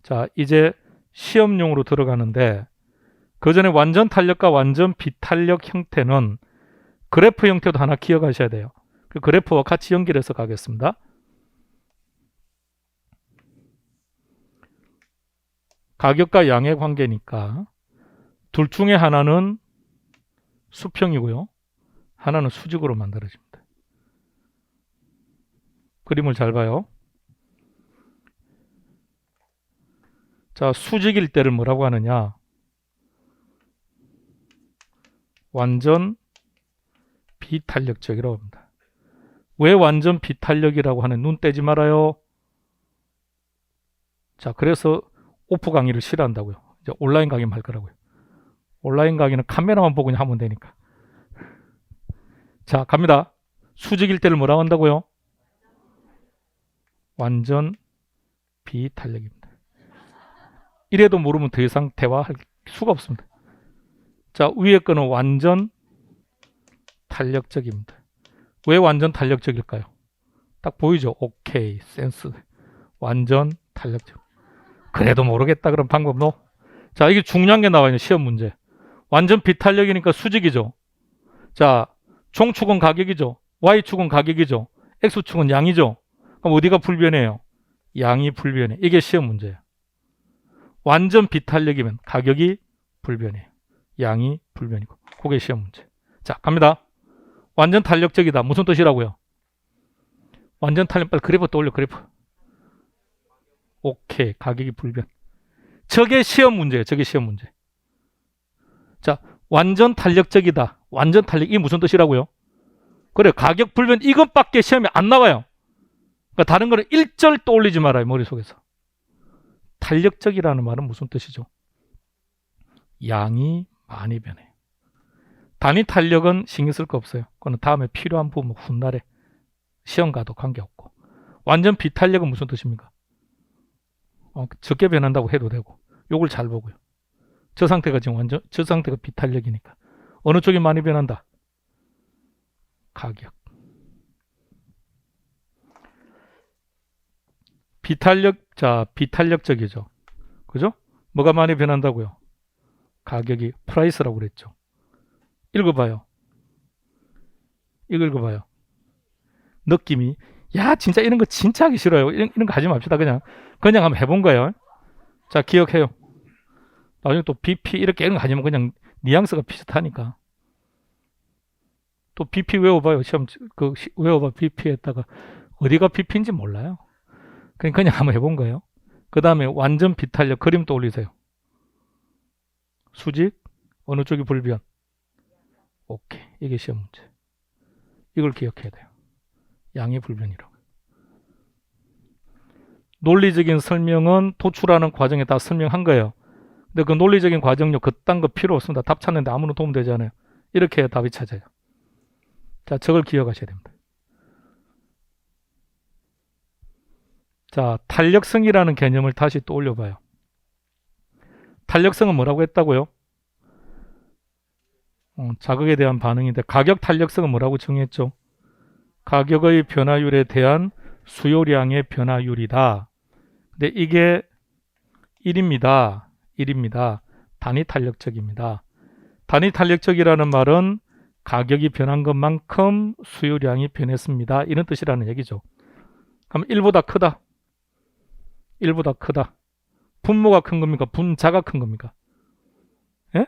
자, 이제 시험용으로 들어가는데 그 전에 완전 탄력과 완전 비탄력 형태는 그래프 형태도 하나 기억하셔야 돼요. 그 그래프와 같이 연결해서 가겠습니다. 가격과 양의 관계니까 둘 중에 하나는 수평이고요. 하나는 수직으로 만들어집니다. 그림을 잘 봐요. 자, 수직일 때를 뭐라고 하느냐? 완전 비탄력적이라고 합니다. 왜 완전 비탄력이라고 하는, 눈 떼지 말아요. 자, 그래서 오프 강의를 싫어한다고요. 이제 온라인 강의만 할 거라고요. 온라인 강의는 카메라만 보고 그냥 하면 되니까. 자, 갑니다. 수직일 때를 뭐라고 한다고요? 완전 비탄력입니다. 이래도 모르면 더 이상 대화할 수가 없습니다. 자, 위에 거는 완전 탄력적입니다. 왜 완전 탄력적일까요? 딱 보이죠? 오케이, 센스. 완전 탄력적. 그래도 모르겠다 그런 방법 노. 자, 이게 중요한 게 나와요. 시험 문제. 완전 비탄력이니까 수직이죠. 자, 종축은 가격이죠. Y축은 가격이죠. X축은 양이죠. 그럼 어디가 불변해요? 양이 불변해. 이게 시험 문제예요. 완전 비탄력이면 가격이 불변해요. 양이 불변이고. 그게 시험 문제. 자, 갑니다. 완전 탄력적이다. 무슨 뜻이라고요? 완전 탄력, 빨리 그래프 떠올려, 그래프. 오케이, 가격이 불변. 저게 시험 문제예요. 저게 시험 문제. 자, 완전 탄력적이다. 완전 탄력, 이게 무슨 뜻이라고요? 그래, 가격 불변 이것밖에 시험에 안 나와요. 그러니까 다른 거는 일절 떠올리지 말아요, 머릿속에서. 탄력적이라는 말은 무슨 뜻이죠? 양이 많이 변해요. 단위 탄력은 신경 쓸 거 없어요. 그거는 다음에 필요한 부분 훗날에 시험 가도 관계없고. 완전 비탄력은 무슨 뜻입니까? 적게 변한다고 해도 되고, 요걸 잘 보고요. 저 상태가 지금 완전, 저 상태가 비탄력이니까. 어느 쪽이 많이 변한다? 가격. 비탄력적이죠. 그죠? 뭐가 많이 변한다고요? 가격이, 프라이스라고 그랬죠. 읽어봐요. 이거 읽어봐요. 느낌이, 야, 진짜 이런 거 진짜 하기 싫어요. 이런 거 하지 맙시다. 그냥 한번 해본 거예요. 자, 기억해요. 나중에 또 BP 이렇게 이런 거 하지만 그냥 뉘앙스가 비슷하니까. 또 BP 외워봐요. 시험 외워봐. BP 했다가 어디가 BP인지 몰라요. 그냥 한번 해본 거예요. 그 다음에 완전 비탄력 그림 떠올리세요. 수직 어느 쪽이 불변? 오케이. 이게 시험 문제. 이걸 기억해야 돼요. 양의 불변이라고. 논리적인 설명은 도출하는 과정에 다 설명한 거예요. 근데 그 논리적인 과정요, 그딴 거 필요 없습니다. 답 찾는데 아무런 도움 되지 않아요. 이렇게 해야 답이 찾아요. 자, 저걸 기억하셔야 됩니다. 자, 탄력성이라는 개념을 다시 또 올려봐요. 탄력성은 뭐라고 했다고요? 자극에 대한 반응인데, 가격 탄력성은 뭐라고 정의했죠? 가격의 변화율에 대한 수요량의 변화율이다. 근데 이게 1입니다. 1입니다. 단위 탄력적입니다. 단위 탄력적이라는 말은 가격이 변한 것만큼 수요량이 변했습니다. 이런 뜻이라는 얘기죠. 그럼 1보다 크다. 1보다 크다. 분모가 큰 겁니까? 분자가 큰 겁니까? 예?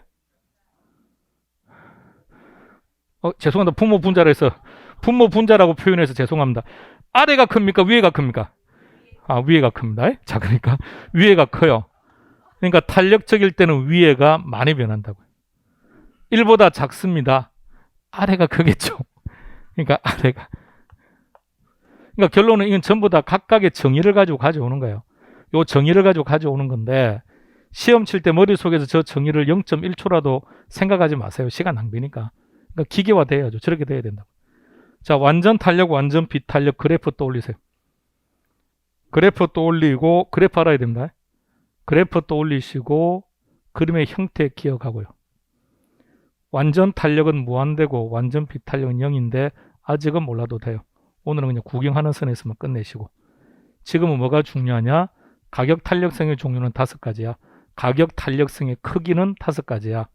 죄송합니다. 분모 분자라 해서 분모 분자라고 표현해서 죄송합니다. 아래가 큽니까? 위에가 큽니까? 위에가 큽니다. 자, 그러니까 위에가 커요. 그러니까 탄력적일 때는 위에가 많이 변한다고요. 1보다 작습니다. 아래가 크겠죠. 그러니까 아래가. 그러니까 결론은 이건 전부 다 각각의 정의를 가지고 가져오는 거예요. 요 정의를 가지고 가져오는 건데, 시험 칠 때 머릿속에서 저 정의를 0.1초라도 생각하지 마세요. 시간 낭비니까. 그러니까 기계화돼야죠. 저렇게 돼야 된다고. 자, 완전 탄력, 완전 비탄력 그래프 떠올리세요. 그래프 떠올리고, 그래프 알아야 됩니다. 그래프 떠올리시고 그림의 형태 기억하고요. 완전 탄력은 무한대고 완전 비탄력은 0인데 아직은 몰라도 돼요. 오늘은 그냥 구경하는 선에서만 끝내시고. 지금은 뭐가 중요하냐? 가격 탄력성의 종류는 5가지야. 가격 탄력성의 크기는 5가지야.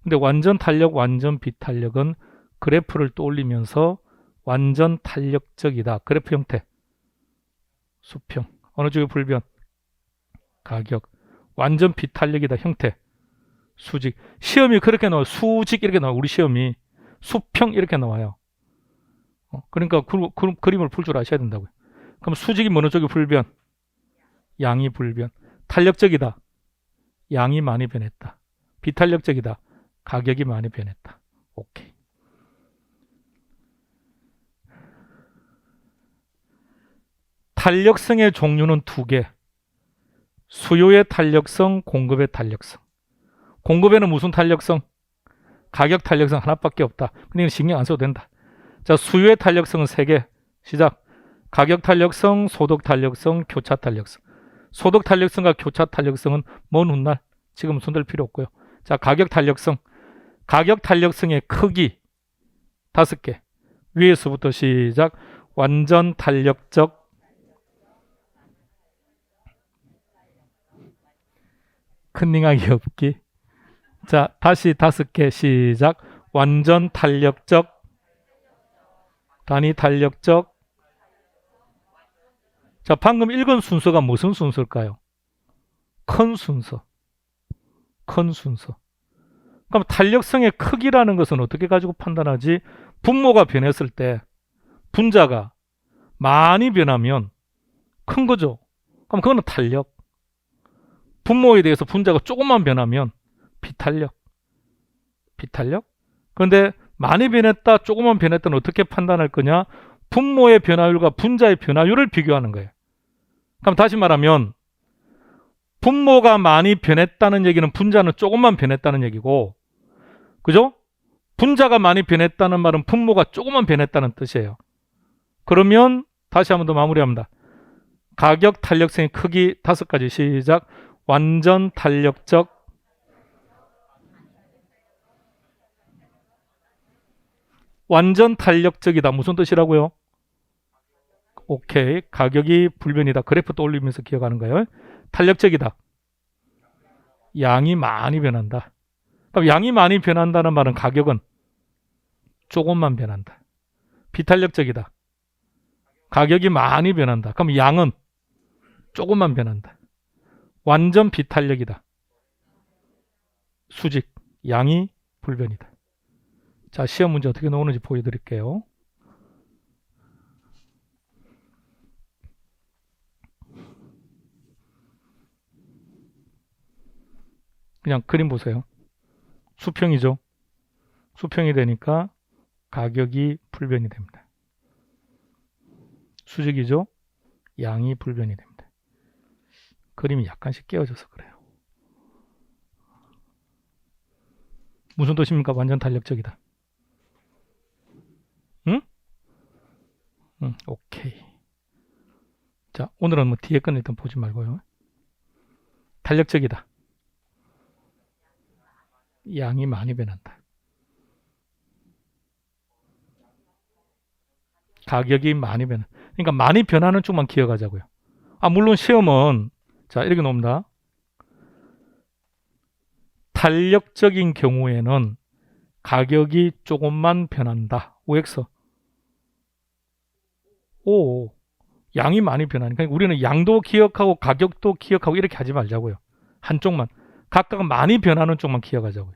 근데 완전 탄력, 완전 비탄력은 그래프를 떠올리면서 완전 탄력적이다. 그래프 형태. 수평. 어느 쪽이 불변? 가격. 완전 비탄력이다. 형태. 수직. 시험이 그렇게 나와요. 수직 이렇게 나와요. 우리 시험이. 수평 이렇게 나와요. 그러니까 그림을 풀 줄 아셔야 된다고요. 그럼 수직이 어느 쪽이 불변? 양이 불변. 탄력적이다. 양이 많이 변했다. 비탄력적이다. 가격이 많이 변했다. 오케이. 탄력성의 종류는 2개. 수요의 탄력성, 공급의 탄력성. 공급에는 무슨 탄력성? 가격 탄력성 하나밖에 없다. 근데 신경 안 써도 된다. 자, 수요의 탄력성은 3개. 시작. 가격 탄력성, 소득 탄력성, 교차 탄력성. 소득 탄력성과 교차 탄력성은 먼 훗날, 지금 손댈 필요 없고요. 자, 가격 탄력성. 가격 탄력성의 크기 5개. 위에서부터 시작. 완전 탄력적, 컨닝하기 없기. 자, 다시 5개 시작. 완전 탄력적, 단위 탄력적. 자, 방금 읽은 순서가 무슨 순서일까요? 큰 순서. 큰 순서. 그럼 탄력성의 크기라는 것은 어떻게 가지고 판단하지? 분모가 변했을 때 분자가 많이 변하면 큰 거죠. 그럼 그거는 탄력. 분모에 대해서 분자가 조금만 변하면 비탄력. 비탄력? 그런데 많이 변했다, 조금만 변했다는 어떻게 판단할 거냐? 분모의 변화율과 분자의 변화율을 비교하는 거예요. 그럼 다시 말하면 분모가 많이 변했다는 얘기는 분자는 조금만 변했다는 얘기고, 그죠? 분자가 많이 변했다는 말은 분모가 조금만 변했다는 뜻이에요. 그러면 다시 한번 더 마무리합니다. 가격 탄력성의 크기 5가지. 시작. 완전 탄력적, 완전 탄력적이다. 무슨 뜻이라고요? 오케이. 가격이 불변이다. 그래프 떠올리면서 기억하는 거예요. 탄력적이다. 양이 많이 변한다. 그럼 양이 많이 변한다는 말은 가격은 조금만 변한다. 비탄력적이다. 가격이 많이 변한다. 그럼 양은 조금만 변한다. 완전 비탄력이다. 수직, 양이 불변이다. 자, 시험 문제 어떻게 나오는지 보여드릴게요. 그냥 그림 보세요. 수평이죠. 수평이 되니까 가격이 불변이 됩니다. 수직이죠. 양이 불변이 됩니다. 그림이 약간씩 깨어져서 그래요. 무슨 뜻입니까? 완전 탄력적이다. 응? 응, 오케이. 자, 오늘은 뭐 뒤에 건 일단 보지 말고요. 탄력적이다. 양이 많이 변한다. 가격이 많이 변한다. 그러니까 많이 변하는 쪽만 기억하자고요. 물론 시험은 자, 이렇게 놓습니다. 탄력적인 경우에는 가격이 조금만 변한다. OX. 오, 양이 많이 변하니까 우리는 양도 기억하고 가격도 기억하고 이렇게 하지 말자고요. 한쪽만. 각각 많이 변하는 쪽만 기억하자고요.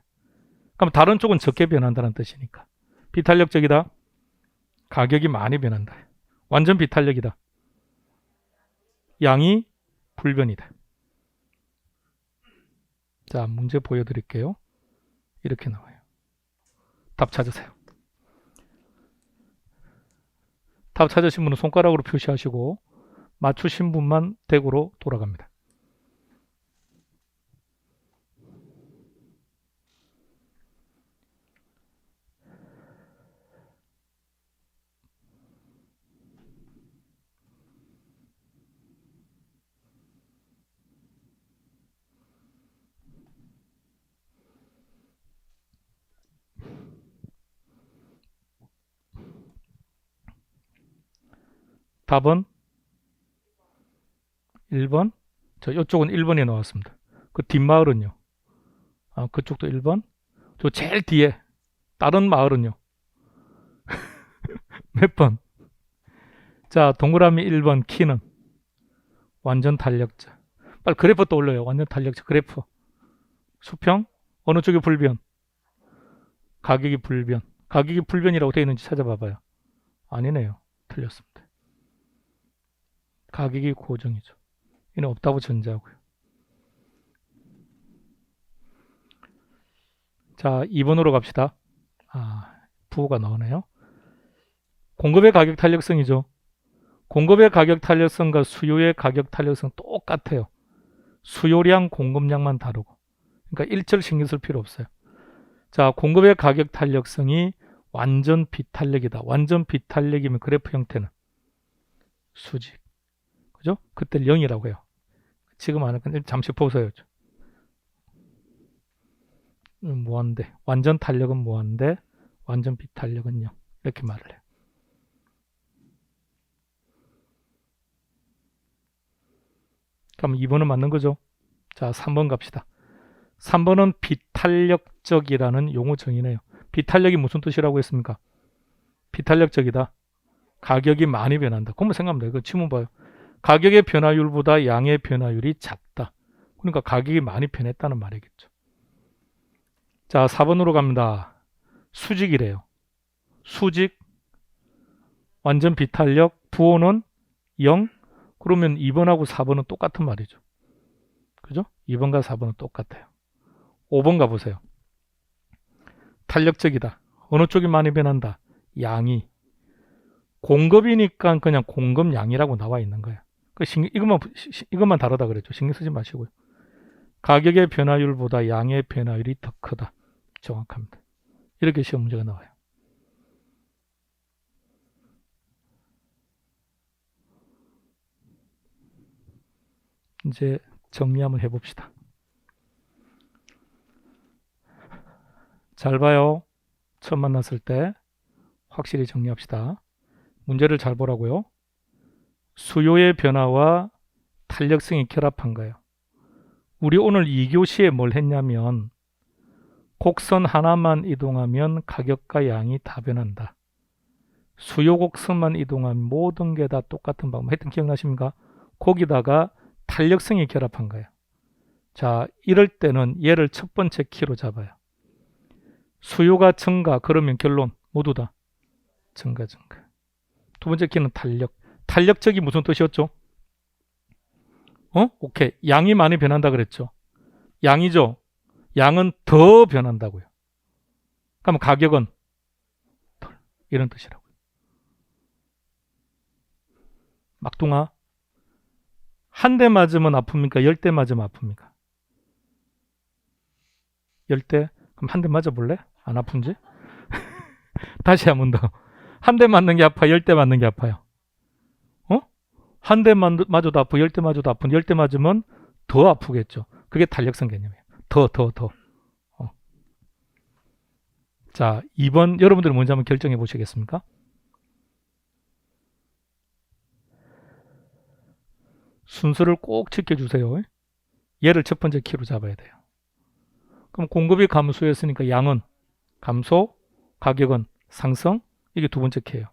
그럼 다른 쪽은 적게 변한다는 뜻이니까. 비탄력적이다. 가격이 많이 변한다. 완전 비탄력이다. 양이 불변이다. 자, 문제 보여드릴게요. 이렇게 나와요. 답 찾으세요. 답 찾으신 분은 손가락으로 표시하시고 맞추신 분만 댁으로 돌아갑니다. 답은 1번. 저 이쪽은 1번이 나왔습니다. 그 뒷마을은요? 그쪽도 1번. 저 제일 뒤에 다른 마을은요? 몇 번? 자, 동그라미 1번 키는 완전 탄력자. 빨리 그래프 떠올려요. 완전 탄력자 그래프. 수평? 어느 쪽이 불변? 가격이 불변. 가격이 불변이라고 되어 있는지 찾아봐봐요. 아니네요. 틀렸습니다. 가격이 고정이죠. 이는 없다고 전제하고요. 자, 2번으로 갑시다. 부호가 나오네요. 공급의 가격 탄력성이죠. 공급의 가격 탄력성과 수요의 가격 탄력성 똑같아요. 수요량, 공급량만 다르고. 그러니까 일절 신경 쓸 필요 없어요. 자, 공급의 가격 탄력성이 완전 비탄력이다. 완전 비탄력이면 그래프 형태는 수직. 그죠? 그때 0이라고 해요. 지금 안 할 건데 잠시 보세요. 무한대. 완전 탄력은 무한대, 완전 비탄력은 0. 이렇게 말을 해요. 그럼 2번은 맞는 거죠? 자, 3번 갑시다. 3번은 비탄력적이라는 용어 정의네요. 비탄력이 무슨 뜻이라고 했습니까? 비탄력적이다. 가격이 많이 변한다. 그러면 생각합니다. 이거 지문 봐요. 가격의 변화율보다 양의 변화율이 작다. 그러니까 가격이 많이 변했다는 말이겠죠. 자, 4번으로 갑니다. 수직이래요. 수직, 완전 비탄력, 부호는 0. 그러면 2번하고 4번은 똑같은 말이죠. 그죠? 2번과 4번은 똑같아요. 5번 가보세요. 탄력적이다. 어느 쪽이 많이 변한다? 양이. 공급이니까 그냥 공급량이라고 나와 있는 거야. 이것만 다르다 그랬죠. 신경 쓰지 마시고요. 가격의 변화율보다 양의 변화율이 더 크다. 정확합니다. 이렇게 시험 문제가 나와요. 이제 정리 한번 해봅시다. 잘 봐요. 처음 만났을 때 확실히 정리합시다. 문제를 잘 보라고요. 수요의 변화와 탄력성이 결합한 거예요. 우리 오늘 2교시에 뭘 했냐면 곡선 하나만 이동하면 가격과 양이 다 변한다. 수요 곡선만 이동하면 모든 게 다 똑같은 방법. 하여튼 기억나십니까? 거기다가 탄력성이 결합한 거예요. 자, 이럴 때는 얘를 첫 번째 키로 잡아요. 수요가 증가, 그러면 결론 모두 다 증가. 두 번째 키는 탄력. 탄력적이 무슨 뜻이었죠? 오케이. 양이 많이 변한다 그랬죠? 양이죠? 양은 더 변한다고요. 그럼 가격은 덜. 이런 뜻이라고요. 막둥아, 한 대 맞으면 아픕니까? 10대 맞으면 아픕니까? 10대? 그럼 한 대 맞아볼래? 안 아픈지? 다시 한 번 더. 한 대 맞는 게 아파? 10대 맞는 게 아파요? 한 대 맞아도 아프고 10대 맞아도 아픈 10대 맞으면 더 아프겠죠. 그게 탄력성 개념이에요. 더. 자, 2번 여러분들은 먼저 한번 결정해 보시겠습니까? 순서를 꼭 지켜주세요. 얘를 첫 번째 키로 잡아야 돼요. 그럼 공급이 감소했으니까 양은 감소, 가격은 상승. 이게 두 번째 키예요.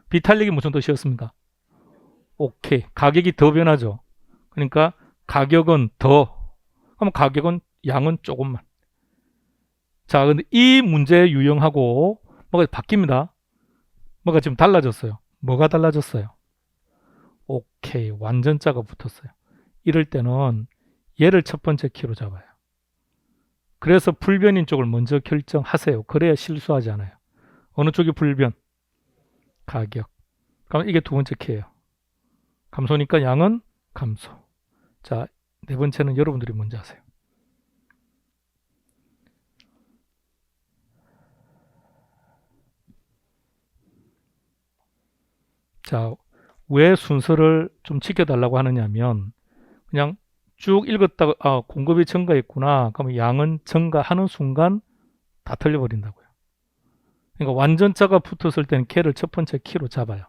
비탄력이 무슨 뜻이었습니까? 오케이. 가격이 더 변하죠. 그러니까 가격은 더. 그럼 가격은 양은 조금만. 자, 근데 이 문제 유형하고 뭐가 바뀝니다. 뭐가 지금 달라졌어요. 뭐가 달라졌어요? 오케이. 완전자가 붙었어요. 이럴 때는 얘를 첫 번째 키로 잡아요. 그래서 불변인 쪽을 먼저 결정하세요. 그래야 실수하지 않아요. 어느 쪽이 불변? 가격. 그럼 이게 두 번째 키예요. 감소니까 양은 감소. 자, 네 번째는 여러분들이 먼저 하세요. 자, 왜 순서를 좀 지켜달라고 하느냐면 그냥 쭉 읽었다가 공급이 증가했구나. 그러면 양은 증가하는 순간 다 틀려버린다고요. 그러니까 완전자가 붙었을 때는 걔를 첫 번째 키로 잡아요.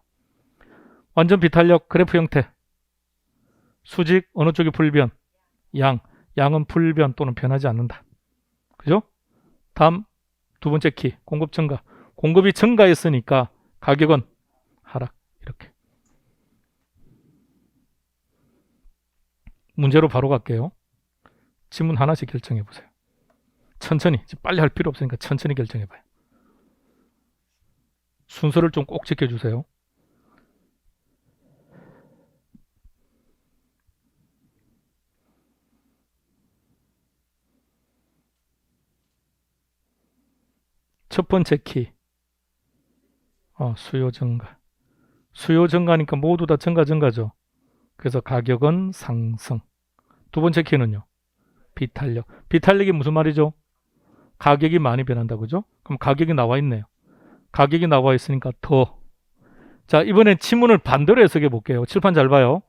완전 비탄력 그래프 형태. 수직 어느 쪽이 불변? 양은 불변 또는 변하지 않는다. 그죠? 다음 두 번째 키 공급 증가. 공급이 증가했으니까 가격은 하락. 이렇게. 문제로 바로 갈게요. 지문 하나씩 결정해 보세요. 천천히. 빨리 할 필요 없으니까 천천히 결정해 봐요. 순서를 좀 꼭 지켜주세요. 첫 번째 키. 수요 증가. 수요 증가니까 모두 다 증가죠. 그래서 가격은 상승. 두 번째 키는요. 비탄력. 비탄력이 무슨 말이죠? 가격이 많이 변한다. 그죠? 그럼 가격이 나와 있네요. 가격이 나와 있으니까 더. 자, 이번엔 지문을 반대로 해석해 볼게요. 칠판 잘 봐요.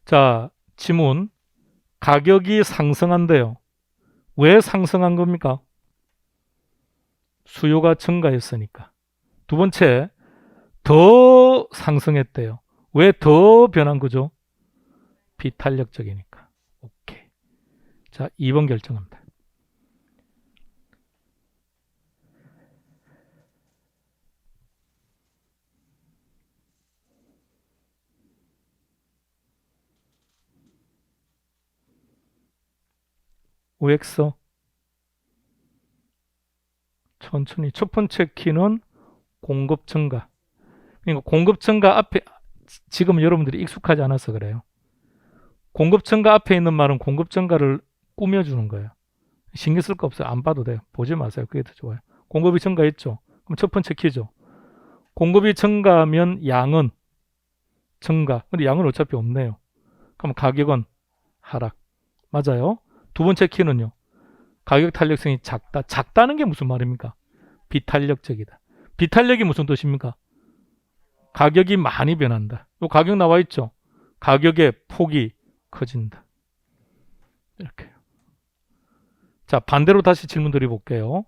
자, 지문. 가격이 상승한대요. 왜 상승한 겁니까? 수요가 증가했으니까. 두 번째, 더 상승했대요. 왜 더 변한 거죠? 비탄력적이니까. 오케이. 자, 2번 결정합니다. OX 천천히. 첫 번째 키는 공급 증가. 그러니까 공급 증가 앞에 지금 여러분들이 익숙하지 않아서 그래요. 공급 증가 앞에 있는 말은 공급 증가를 꾸며주는 거예요. 신경 쓸 거 없어요. 안 봐도 돼요. 보지 마세요. 그게 더 좋아요. 공급이 증가했죠. 그럼 첫 번째 키죠. 공급이 증가하면 양은 증가. 근데 양은 어차피 없네요. 그럼 가격은 하락. 맞아요. 두 번째 키는요. 가격 탄력성이 작다. 작다는 게 무슨 말입니까? 비탄력적이다. 비탄력이 무슨 뜻입니까? 가격이 많이 변한다. 요 가격 나와 있죠. 가격의 폭이 커진다. 이렇게. 자, 반대로 다시 질문 드려볼게요.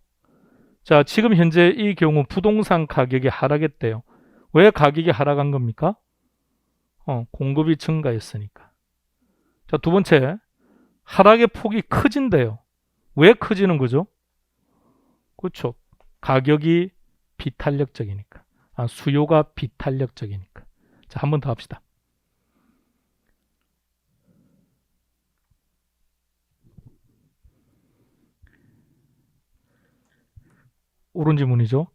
자, 지금 현재 이 경우 부동산 가격이 하락했대요. 왜 가격이 하락한 겁니까? 공급이 증가했으니까. 자, 두 번째, 하락의 폭이 커진대요. 왜 커지는 거죠? 그렇죠. 가격이 비탄력적이니까. 수요가 비탄력적이니까. 자, 한 번 더 합시다. 옳은 질문이죠.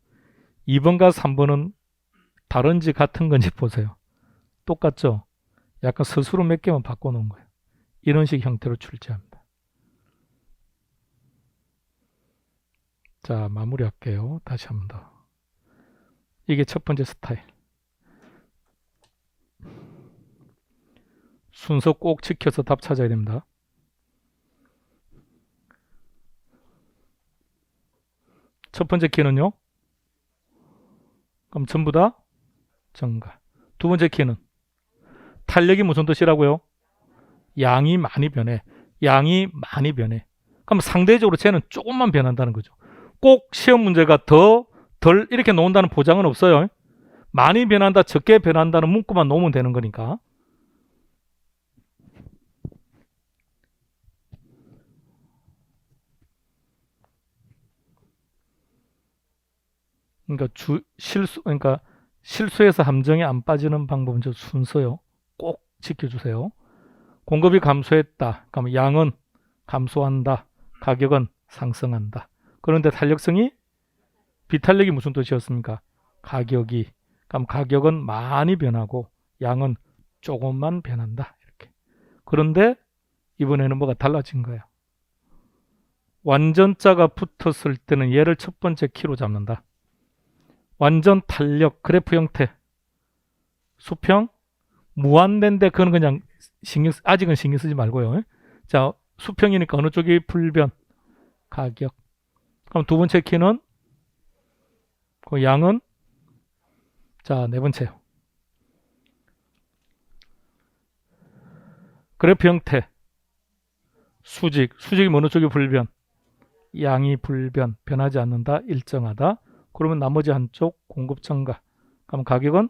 2번과 3번은 다른지 같은 건지 보세요. 똑같죠? 약간 스스로 몇 개만 바꿔놓은 거예요. 이런 식 형태로 출제합니다. 자, 마무리할게요. 다시 한 번 더. 이게 첫 번째 스타일. 순서 꼭 지켜서 답 찾아야 됩니다. 첫 번째 키는요? 그럼 전부 다 증가. 두 번째 키는 탄력이 무슨 뜻이라고요? 양이 많이 변해. 양이 많이 변해. 그럼 상대적으로 쟤는 조금만 변한다는 거죠. 꼭 시험 문제가 덜 이렇게 놓는다는 보장은 없어요. 많이 변한다, 적게 변한다는 문구만 놓으면 되는 거니까. 그러니까 실수해서 함정에 안 빠지는 방법은 저 순서요. 꼭 지켜주세요. 공급이 감소했다. 그러면 양은 감소한다. 가격은 상승한다. 그런데 탄력성이 비탄력이 무슨 뜻이었습니까? 가격이. 그럼 가격은 많이 변하고 양은 조금만 변한다. 이렇게. 그런데 이번에는 뭐가 달라진 거예요. 완전자가 붙었을 때는 얘를 첫 번째 키로 잡는다. 완전 탄력 그래프 형태. 수평 무한대인데 그건 그냥 아직은 신경 쓰지 말고요. 자, 수평이니까 어느 쪽이 불변? 가격. 그럼 두 번째 키는 그 양은 자, 네 번째요. 그래프 형태. 수직이 어느 쪽이 불변? 양이 불변, 변하지 않는다, 일정하다. 그러면 나머지 한쪽 공급 증가. 그럼 가격은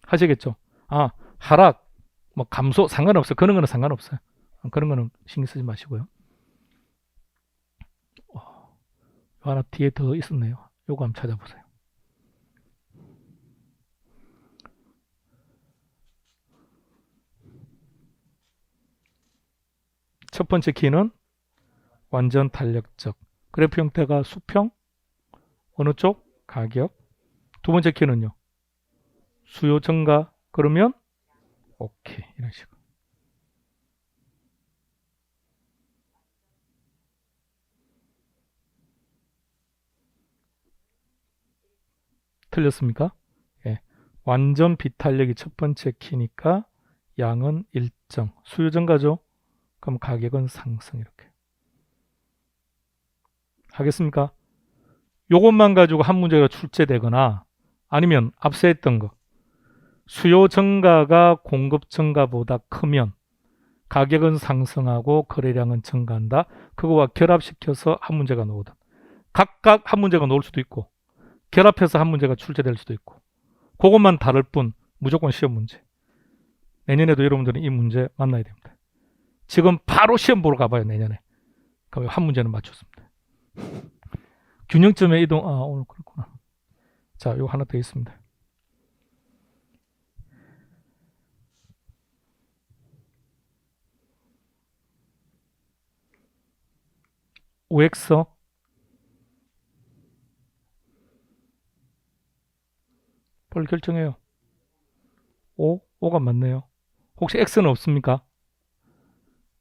하시겠죠. 하락, 뭐 감소 상관없어요. 그런 거는 상관없어요. 그런 거는 신경 쓰지 마시고요. 하나 뒤에 더 있었네요. 요거 한번 찾아보세요. 첫 번째 키는 완전 탄력적. 그래프 형태가 수평, 어느 쪽? 가격. 두 번째 키는요. 수요 증가. 그러면 오케이. 이런 식으로. 틀렸습니까? 예. 완전 비탄력이 첫 번째 키니까 양은 일정. 수요 증가죠? 그럼 가격은 상승 이렇게. 하겠습니까? 요것만 가지고 한 문제가 출제되거나 아니면 앞서 했던 거 수요 증가가 공급 증가보다 크면 가격은 상승하고 거래량은 증가한다. 그거와 결합시켜서 한 문제가 나오든 각각 한 문제가 나올 수도 있고 결합해서 한 문제가 출제될 수도 있고 그것만 다를 뿐 무조건 시험 문제. 내년에도 여러분들은 이 문제 만나야 됩니다. 지금 바로 시험 보러 가봐요. 내년에. 그럼 한 문제는 맞췄습니다. 균형점의 이동. 오늘 그렇구나. 자, 이거 하나 더 있습니다. OX 빨리 결정해요. O가 맞네요. 혹시 X는 없습니까?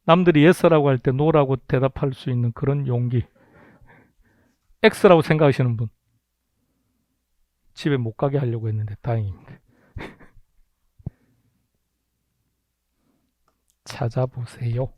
남들이 yes라고 할 때 no라고 대답할 수 있는 그런 용기. X라고 생각하시는 분. 집에 못 가게 하려고 했는데 다행입니다. 찾아보세요.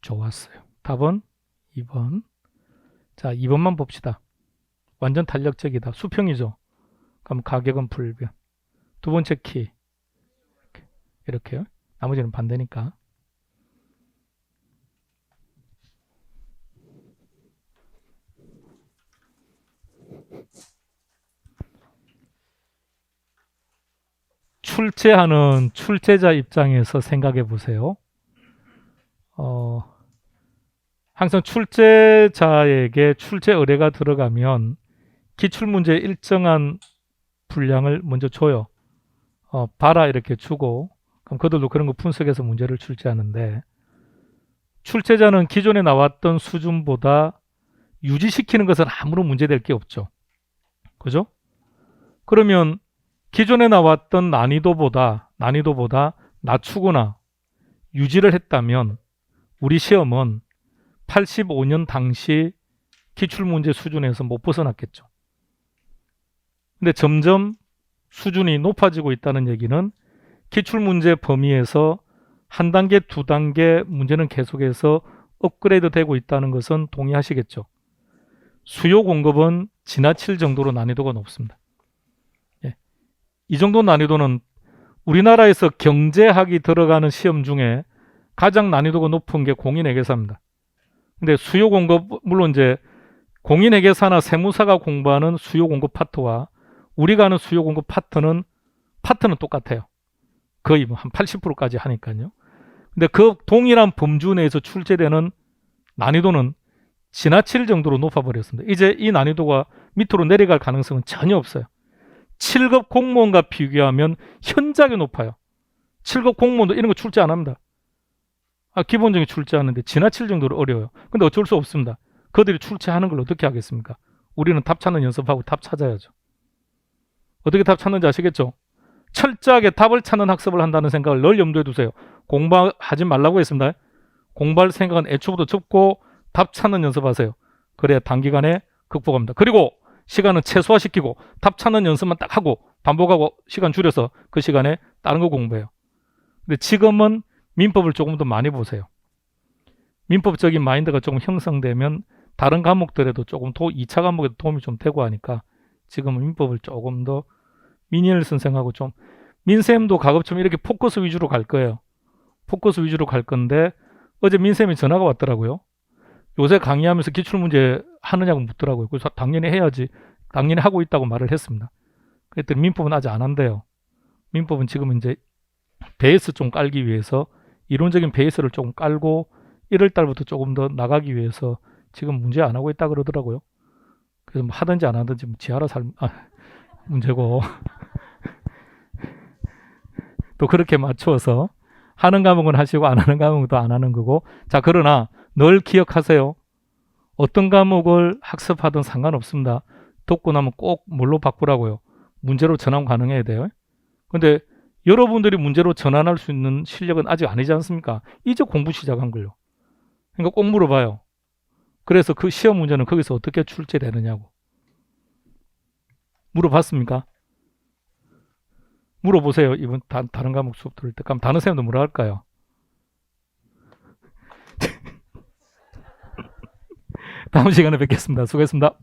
좋았어요. 답은 2번. 자, 2번만 봅시다. 완전 탄력적이다. 수평이죠. 그럼 가격은 불변. 두 번째 키. 이렇게요. 나머지는 반대니까. 출제하는 출제자 입장에서 생각해 보세요. 항상 출제자에게 출제 의뢰가 들어가면 기출문제 일정한 분량을 먼저 줘요. 봐라 이렇게 주고 그럼 그들도 그런 거 분석해서 문제를 출제하는데 출제자는 기존에 나왔던 수준보다 유지시키는 것은 아무런 문제될 게 없죠. 그죠? 그러면 기존에 나왔던 난이도보다 낮추거나 유지를 했다면 우리 시험은 85년 당시 기출문제 수준에서 못 벗어났겠죠. 근데 점점 수준이 높아지고 있다는 얘기는 기출문제 범위에서 한 단계, 두 단계 문제는 계속해서 업그레이드 되고 있다는 것은 동의하시겠죠. 수요 공급은 지나칠 정도로 난이도가 높습니다. 이 정도 난이도는 우리나라에서 경제학이 들어가는 시험 중에 가장 난이도가 높은 게 공인회계사입니다. 근데 수요 공급, 물론 이제 공인회계사나 세무사가 공부하는 수요 공급 파트와 우리가 하는 수요 공급 파트는 똑같아요. 거의 한 80%까지 하니까요. 근데 그 동일한 범주 내에서 출제되는 난이도는 지나칠 정도로 높아버렸습니다. 이제 이 난이도가 밑으로 내려갈 가능성은 전혀 없어요. 7급 공무원과 비교하면 현저하게 높아요. 7급 공무원도 이런 거 출제 안 합니다. 기본적인 출제하는데 지나칠 정도로 어려워요. 근데 어쩔 수 없습니다. 그들이 출제하는 걸 어떻게 하겠습니까? 우리는 답 찾는 연습하고 답 찾아야죠. 어떻게 답 찾는지 아시겠죠? 철저하게 답을 찾는 학습을 한다는 생각을 늘 염두에 두세요. 공부하지 말라고 했습니다. 공부할 생각은 애초부터 접고 답 찾는 연습하세요. 그래야 단기간에 극복합니다. 그리고 시간은 최소화시키고 답 찾는 연습만 딱 하고 반복하고 시간 줄여서 그 시간에 다른 거 공부해요. 근데 지금은 민법을 조금 더 많이 보세요. 민법적인 마인드가 조금 형성되면 다른 과목들에도 조금 2차 과목에도 도움이 좀 되고 하니까 지금은 민법을 조금 더 민희열 선생하고 좀 민쌤도 가급적 이렇게 포커스 위주로 갈 거예요. 포커스 위주로 갈 건데 어제 민쌤이 전화가 왔더라고요. 요새 강의하면서 기출문제 하느냐고 묻더라고요. 그래서 당연히 해야지. 당연히 하고 있다고 말을 했습니다. 그랬더니 민법은 아직 안 한대요. 민법은 지금 이제 베이스 좀 깔기 위해서 이론적인 베이스를 조금 깔고 1월 달부터 조금 더 나가기 위해서 지금 문제 안 하고 있다 그러더라고요. 그래서 뭐 하든지 안 하든지 지 알아서 문제고 또 그렇게 맞춰서 하는 과목은 하시고 안 하는 과목은 또 안 하는 거고. 자, 그러나 늘 기억하세요. 어떤 과목을 학습하든 상관없습니다. 듣고 나면 꼭 뭘로 바꾸라고요? 문제로 전환 가능해야 돼요. 근데 여러분들이 문제로 전환할 수 있는 실력은 아직 아니지 않습니까? 이제 공부 시작한 걸요. 그러니까 꼭 물어봐요. 그래서 그 시험 문제는 거기서 어떻게 출제되느냐고. 물어봤습니까? 물어보세요. 이번 다른 과목 수업 들을 때. 그럼 다른 쌤도 뭐라 할까요? 다음 시간에 뵙겠습니다. 수고했습니다.